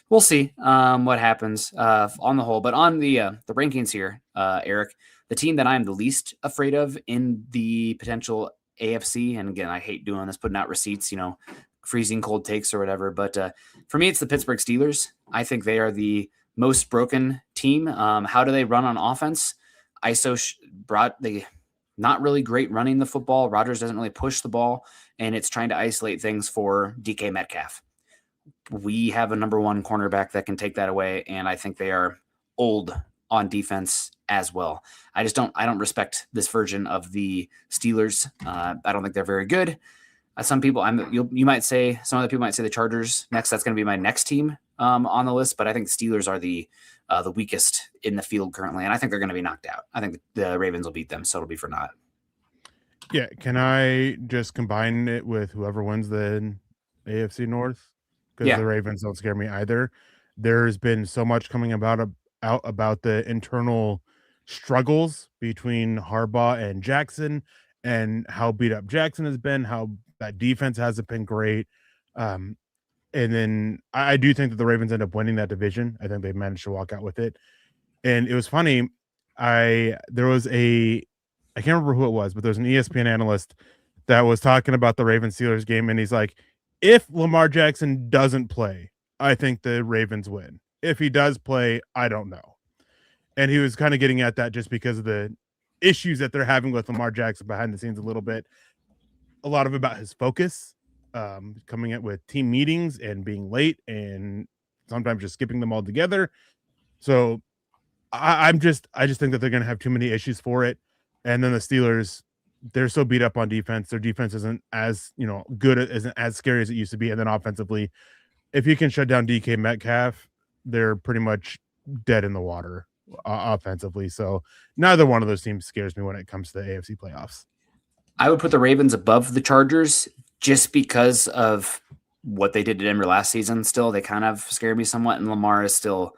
We'll see what happens on the whole. But on the rankings here, Eric, the team that I'm the least afraid of in the potential AFC, and again, I hate doing this, putting out receipts, freezing cold takes or whatever. But for me, it's the Pittsburgh Steelers. I think they are the most broken team. How do they run on offense? ISO not really great running the football. Rodgers doesn't really push the ball, and it's trying to isolate things for DK Metcalf. We have a number one cornerback that can take that away, and I think they are old on defense as well. I don't respect this version of the Steelers. I don't think they're very good. Some people, you might say, some other people might say the Chargers next. That's going to be my next team on the list, but I think the Steelers are the weakest in the field currently, and I think they're going to be knocked out. I think the Ravens will beat them, so it'll be for naught. Yeah, can I just combine it with whoever wins the AFC North? Because the Ravens don't scare me either. There's been so much coming out about the internal struggles between Harbaugh and Jackson, and how beat up Jackson has been, how that defense hasn't been great. And then I do think that the Ravens end up winning that division. I think they managed to walk out with it. And it was funny. I can't remember who it was, but there's an ESPN analyst that was talking about the Ravens Steelers game. And he's like, if Lamar Jackson doesn't play, I think the Ravens win. If he does play, I don't know. And he was kind of getting at that just because of the issues that they're having with Lamar Jackson behind the scenes a little bit. A lot of about his focus, coming in with team meetings and being late and sometimes just skipping them all together. So I just think that they're going to have too many issues for it. And then the Steelers, they're so beat up on defense. Their defense isn't as, good, isn't as scary as it used to be. And then offensively, if you can shut down DK Metcalf, they're pretty much dead in the water offensively. So neither one of those teams scares me when it comes to the AFC playoffs. I would put the Ravens above the Chargers just because of what they did to Denver last season. Still, they kind of scare me somewhat. And Lamar is still,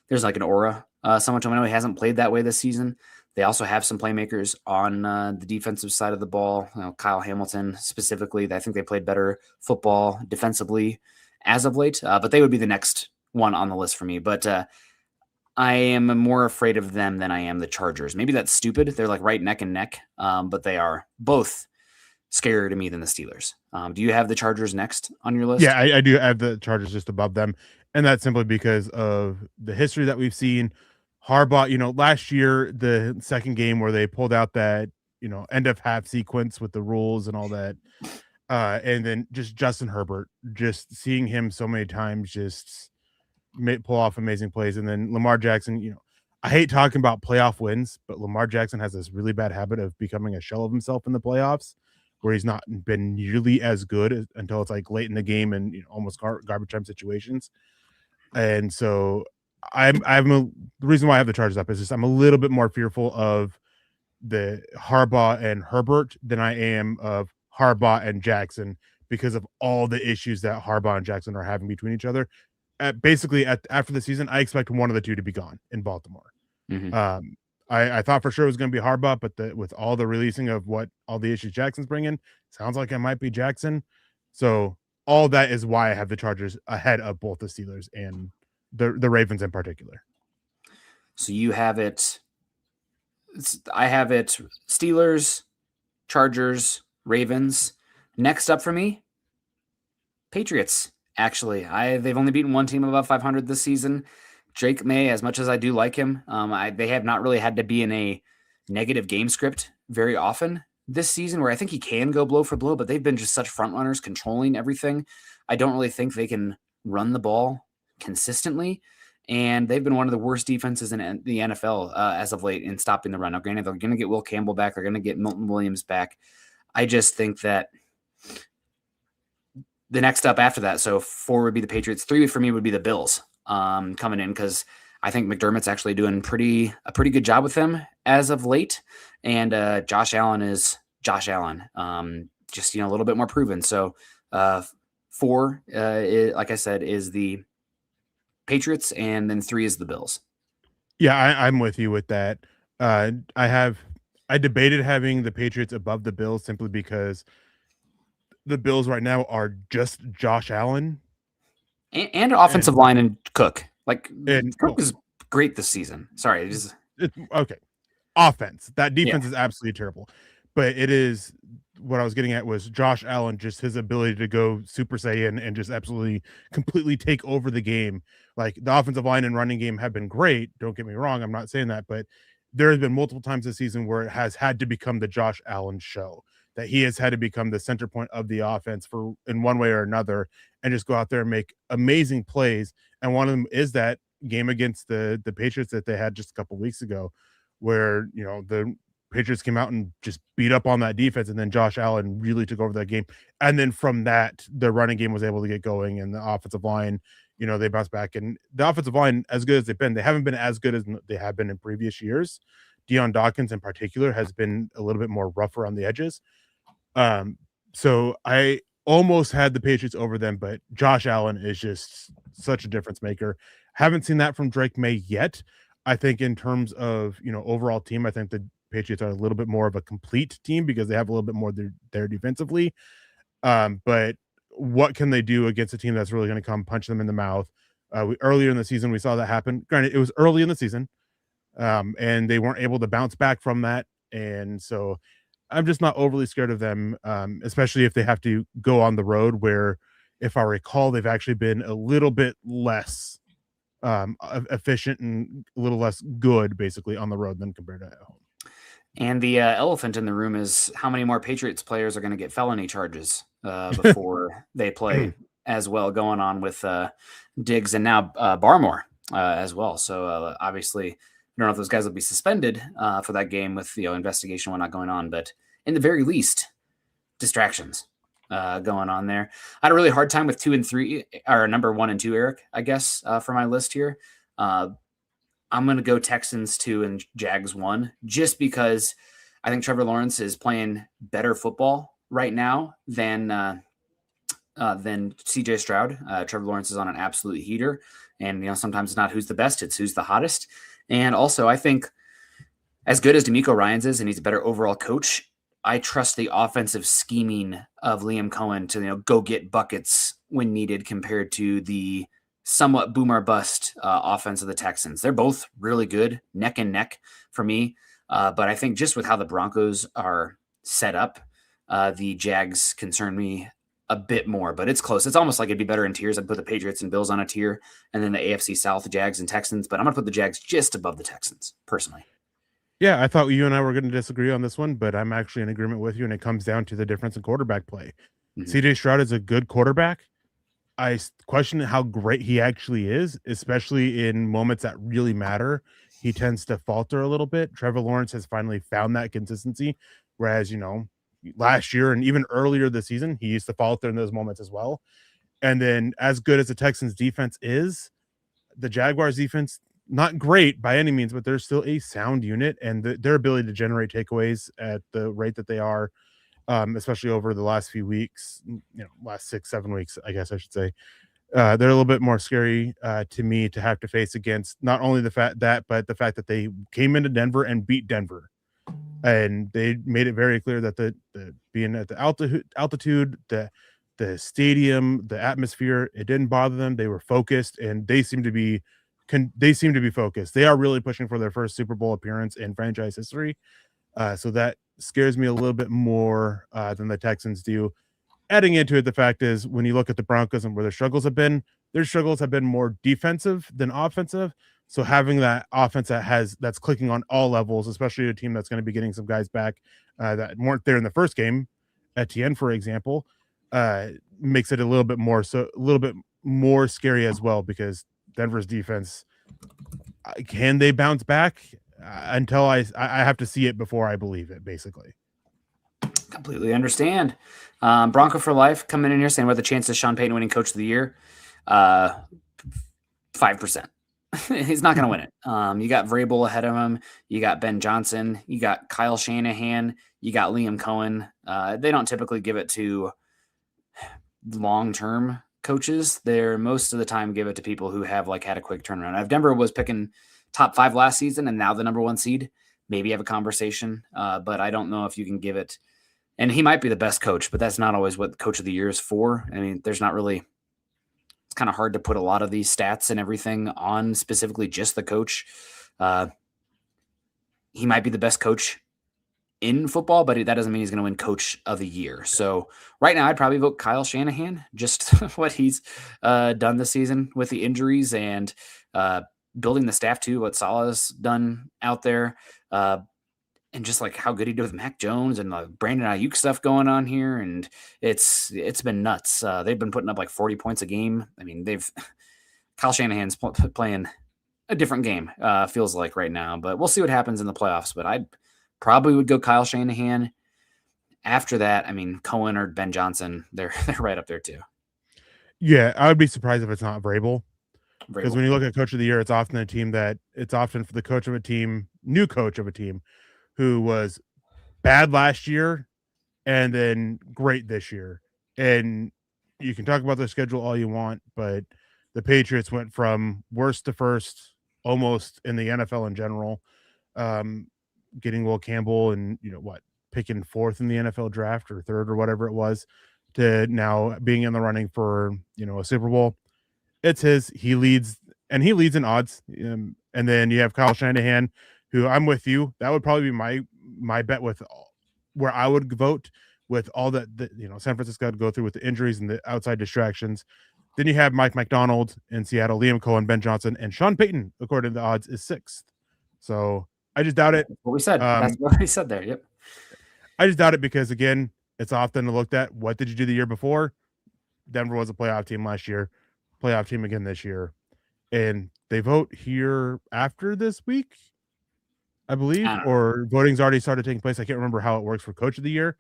there's like an aura somewhat to him. I know he hasn't played that way this season. They also have some playmakers on the defensive side of the ball. Kyle Hamilton specifically. I think they played better football defensively as of late, but they would be the next one on the list for me. But I am more afraid of them than I am the Chargers. Maybe that's stupid. They're like right neck and neck, but they are both scarier to me than the Steelers. Do you have the Chargers next on your list? Yeah, I do have the Chargers just above them, and that's simply because of the history that we've seen. Harbaugh, last year, the second game where they pulled out that, end of half sequence with the rules and all that. And then just Justin Herbert, just seeing him so many times, just pull off amazing plays. And then Lamar Jackson, I hate talking about playoff wins, but Lamar Jackson has this really bad habit of becoming a shell of himself in the playoffs, where he's not been nearly as good until it's like late in the game and almost garbage time situations. And so the reason why I have the Chargers up is just I'm a little bit more fearful of the Harbaugh and Herbert than I am of Harbaugh and Jackson, because of all the issues that Harbaugh and Jackson are having between each other. After the season, I expect one of the two to be gone in Baltimore. Mm-hmm. I thought for sure it was going to be Harbaugh, but with all the releasing of what all the issues Jackson's bringing, sounds like it might be Jackson. So all that is why I have the Chargers ahead of both the Steelers and the Ravens in particular. So you have it. I have it Steelers, Chargers, Ravens. Next up for me, Patriots. Actually, they've only beaten one team above 500 this season. Drake May, as much as I do like him, they have not really had to be in a negative game script very often. this season where I think he can go blow for blow, but they've been just such front runners controlling everything. I don't really think they can run the ball consistently. And they've been one of the worst defenses in the NFL as of late in stopping the run. Now, granted, they're going to get Will Campbell back. They're going to get Milton Williams back. I just think that the next up after that, so 4 would be the Patriots. 3 for me would be the Bills coming in, because I think McDermott's actually doing a pretty good job with them as of late. And Josh Allen is Josh Allen, just, a little bit more proven. So 4, like I said, is the Patriots, and then 3 is the Bills. Yeah, I'm with you with that. I debated having the Patriots above the Bills simply because the Bills right now are just Josh Allen and offensive line and Cook. Cook is great this season. Sorry, it's okay. Offense, that defense is absolutely terrible, but it is. What I was getting at was Josh Allen, just his ability to go Super Saiyan and just absolutely completely take over the game. Like, the offensive line and running game have been great. Don't get me wrong. I'm not saying that, but there has been multiple times this season where it has had to become the Josh Allen show, that he has had to become the center point of the offense in one way or another, and just go out there and make amazing plays. And one of them is that game against the Patriots that they had just a couple weeks ago, where, the Patriots came out and just beat up on that defense, and then Josh Allen really took over that game. And then from that, the running game was able to get going, and the offensive line, they bounced back. And the offensive line, as good as they've been, they haven't been as good as they have been in previous years. Deion Dawkins in particular has been a little bit more rough around the edges. So I almost had the Patriots over them, but Josh Allen is just such a difference maker. Haven't seen that from Drake May yet. I think in terms of, overall team, I think the Patriots are a little bit more of a complete team because they have a little bit more there defensively. But what can they do against a team that's really going to come punch them in the mouth? Earlier in the season, we saw that happen. Granted, it was early in the season, and they weren't able to bounce back from that. And so I'm just not overly scared of them, especially if they have to go on the road where, if I recall, they've actually been a little bit less efficient and a little less good, basically, on the road than compared to at home. And the elephant in the room is how many more Patriots players are going to get felony charges before they play as well, going on with Diggs and now Barmore as well. So obviously, I don't know if those guys will be suspended for that game with investigation and whatnot going on, but in the very least, distractions going on there. I had a really hard time with 2 and 3, or number 1 and 2, Eric, I guess, for my list here. I'm going to go Texans 2 and Jags 1, just because I think Trevor Lawrence is playing better football right now than CJ Stroud. Trevor Lawrence is on an absolute heater, and sometimes it's not who's the best, it's who's the hottest. And also, I think as good as DeMeco Ryans is, and he's a better overall coach, I trust the offensive scheming of Liam Cohen to go get buckets when needed, compared to the somewhat boom or bust offense of the Texans. They're both really good, neck and neck for me. But I think just with how the Broncos are set up, the Jags concern me a bit more, but it's close. It's almost like it'd be better in tiers. I'd put the Patriots and Bills on a tier, and then the AFC South, the Jags and Texans, but I'm going to put the Jags just above the Texans, personally. Yeah, I thought you and I were going to disagree on this one, but I'm actually in agreement with you, and it comes down to the difference in quarterback play. Mm-hmm. CJ Stroud is a good quarterback. I question how great he actually is, especially in moments that really matter. He tends to falter a little bit. Trevor Lawrence has finally found that consistency, whereas, last year and even earlier this season, he used to falter in those moments as well. And then, as good as the Texans defense is, the Jaguars defense, not great by any means, but they're still a sound unit, and their ability to generate takeaways at the rate that they are, especially over the last few weeks, last 6-7 weeks, I guess I should say, they're a little bit more scary to me to have to face against, not only but the fact that they came into Denver and beat Denver. And they made it very clear that the being at the altitude, the stadium, the atmosphere, it didn't bother them. They were focused, and they seem to be focused. They are really pushing for their first Super Bowl appearance in franchise history. So that scares me a little bit more than the Texans do. Adding into it, the fact is, when you look at the Broncos and where their struggles have been more defensive than offensive. So having that offense that's clicking on all levels, especially a team that's going to be getting some guys back that weren't there in the first game, Etienne, for example, makes it a little bit more scary as well, because Denver's defense, can they bounce back? Until I have to see it before I believe it, basically. Completely understand. Bronco for life coming in here saying, what are the chances of Sean Payton winning Coach of the Year? 5%. He's not going to win it. You got Vrabel ahead of him. You got Ben Johnson. You got Kyle Shanahan. You got Liam Cohen. They don't typically give it to long-term coaches. They're most of the time give it to people who have like had a quick turnaround. If Denver was picking top 5 last season and now the number 1 seed, maybe have a conversation. But I don't know if you can give it. And he might be the best coach, but that's not always what Coach of the Year is for. I mean, there's not really. It's kind of hard to put a lot of these stats and everything on specifically just the coach. He might be the best coach in football, but that doesn't mean he's going to win Coach of the Year. So right now, I'd probably vote Kyle Shanahan, just what he's done this season with the injuries and building the staff too, what Salah's done out there. And just like how good he did with Mac Jones and the Brandon Ayuk stuff going on here. And it's been nuts. They've been putting up like 40 points a game. I mean, Kyle Shanahan's playing a different game, feels like right now, but we'll see what happens in the playoffs. But I probably would go Kyle Shanahan. After that, I mean, Cohen or Ben Johnson, they're right up there too. Yeah, I would be surprised if it's not Vrabel. Because when you look at Coach of the Year, it's often for the coach of a team, new coach of a team, who was bad last year and then great this year. And you can talk about their schedule all you want, but the Patriots went from worst to first almost in the NFL in general, getting Will Campbell and, picking 4th in the NFL draft or 3rd or whatever it was, to now being in the running for, a Super Bowl. It's he leads in odds. And then you have Kyle Shanahan, who I'm with you. That would probably be my bet with where I would vote, with all that San Francisco had to go through with the injuries and the outside distractions. Then you have Mike McDonald in Seattle, Liam Cohen, Ben Johnson, and Sean Payton, according to the odds, is 6th. So I just doubt it. That's what we said. That's what we said there. Yep. I just doubt it because, again, it's often looked at, what did you do the year before? Denver was a playoff team last year, playoff team again this year. And they vote here after this week, I believe, or voting's already started taking place. I can't remember how it works for Coach of the Year.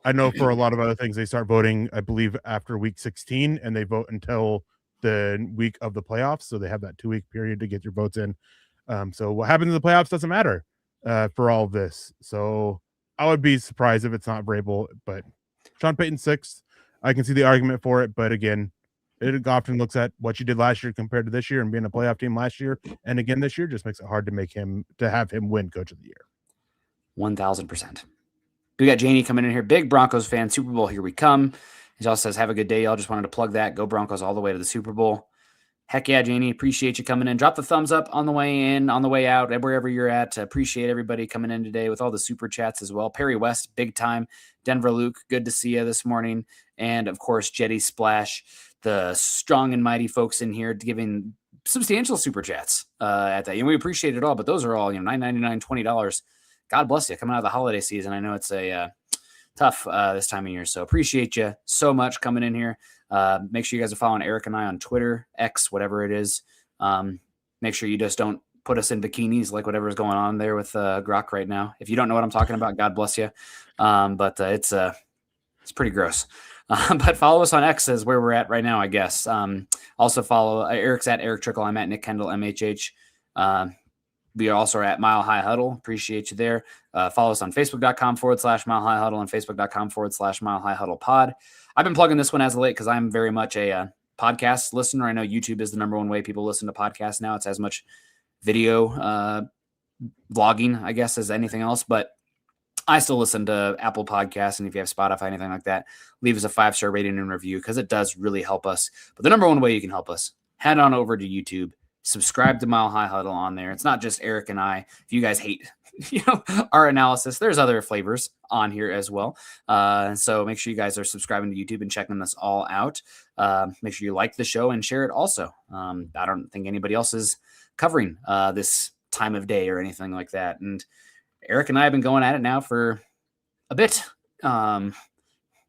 I know for a lot of other things, they start voting, I believe, after week 16, and they vote until the week of the playoffs. So they have that 2-week period to get your votes in. So what happens in the playoffs doesn't matter for all of this. So I would be surprised if it's not Vrabel, but Sean Payton 6th. I can see the argument for it, but again, it often looks at what you did last year compared to this year, and being a playoff team last year and again this year just makes it hard to have him win Coach of the Year. 1,000%. We got Janie coming in here. Big Broncos fan. Super Bowl, here we come. He also says, have a good day, y'all. Just wanted to plug that. Go Broncos all the way to the Super Bowl. Heck yeah, Janie. Appreciate you coming in. Drop the thumbs up on the way in, on the way out, wherever you're at. Appreciate everybody coming in today with all the super chats as well. Perry West, big time. Denver Luke, good to see you this morning. And, of course, Jetty Splash, the strong and mighty folks in here giving substantial super chats at that. And we appreciate it all, but those are all, $9.99, $20. God bless you. Coming out of the holiday season, I know it's a tough this time of year, so appreciate you so much coming in here. Make sure you guys are following Eric and I on Twitter, X, whatever it is. Make sure you just don't put us in bikinis like whatever's going on there with Grok right now. If you don't know what I'm talking about, God bless you. But it's pretty gross. But follow us on X is where we're at right now, I guess. Also follow Eric's at Eric Trickle. I'm at Nick Kendall, MHH. We also are at Mile High Huddle. Appreciate you there. Follow us on Facebook.com/Mile High Huddle and Facebook.com/Mile High Huddle Pod. I've been plugging this one as of late because I'm very much a podcast listener. I know YouTube is the number one way people listen to podcasts now. It's as much video vlogging, I guess, as anything else. But I still listen to Apple Podcasts, and if you have Spotify, anything like that, leave us a 5-star rating and review because it does really help us. But the number one way you can help us, head on over to YouTube. Subscribe to Mile High Huddle on there. It's not just Eric and I. If you guys hate, our analysis, there's other flavors on here as well. So make sure you guys are subscribing to YouTube and checking this all out. Make sure you like the show and share it also. I don't think anybody else is covering this time of day or anything like that. And Eric and I have been going at it now for a bit.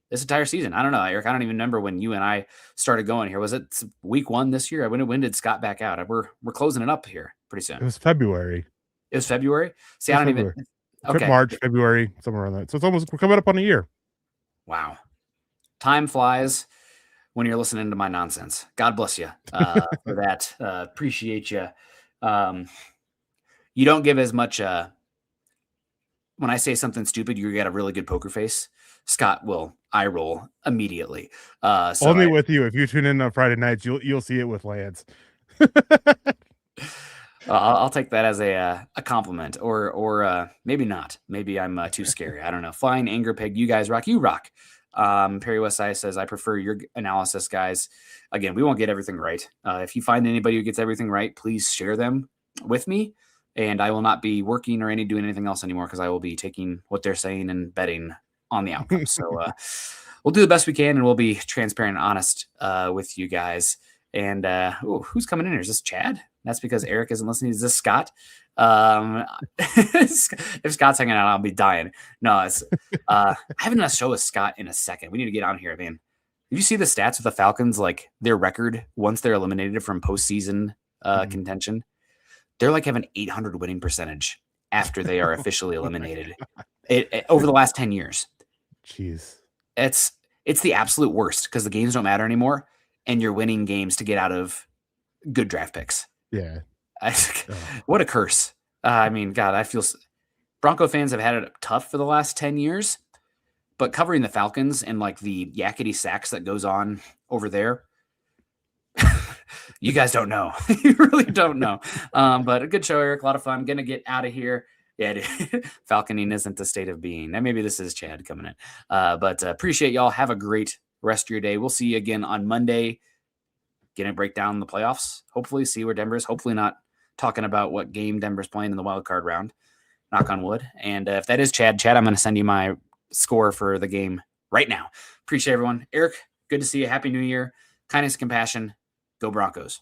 This entire season. I don't know, Eric. I don't even remember when you and I started going here. Was it week 1 this year? When did Scott back out? We're closing it up here pretty soon. It was February. It was February? See, I don't February. even... Okay. March, February, somewhere around that. So we're coming up on a year. Wow. Time flies when you're listening to my nonsense. God bless you for that. Appreciate you. You don't give as much... when I say something stupid, you get a really good poker face. Scott will eye roll immediately. Only with you. If you tune in on Friday nights, you'll see it with Lance. I'll take that as a compliment, or maybe not. Maybe I'm too scary. I don't know. Flying Anger Pig, you guys rock. You rock. Perry Westside says, I prefer your analysis, guys. Again, we won't get everything right. If you find anybody who gets everything right, please share them with me. And I will not be working or doing anything else anymore because I will be taking what they're saying and betting on the outcome. So we'll do the best we can, and we'll be transparent and honest with you guys. And who's coming in here? Is this Chad? That's because Eric isn't listening. Is this Scott? If Scott's hanging out, I'll be dying. No, it's I haven't done a show with Scott in a second. We need to get on here, man. Did you see the stats of the Falcons? Like their record once they're eliminated from postseason contention, they're like have an 800 winning percentage after they are officially eliminated. Over the last 10 years. Jeez, it's the absolute worst because the games don't matter anymore, and you're winning games to get out of good draft picks. Yeah. What a curse. I mean, God, I feel Bronco fans have had it tough for the last 10 years, but covering the Falcons and like the yakety sacks that goes on over there, you guys don't know. You really don't know. But a good show, Eric. A lot of fun. Going to get out of here. Yeah, falconing isn't the state of being. And maybe this is Chad coming in. But appreciate y'all. Have a great rest of your day. We'll see you again on Monday. Going to break down the playoffs. Hopefully see where Denver is. Hopefully not talking about what game Denver's playing in the wild card round. Knock on wood. And if that is Chad, I'm going to send you my score for the game right now. Appreciate everyone. Eric, good to see you. Happy New Year. Kindness, compassion. Go Broncos.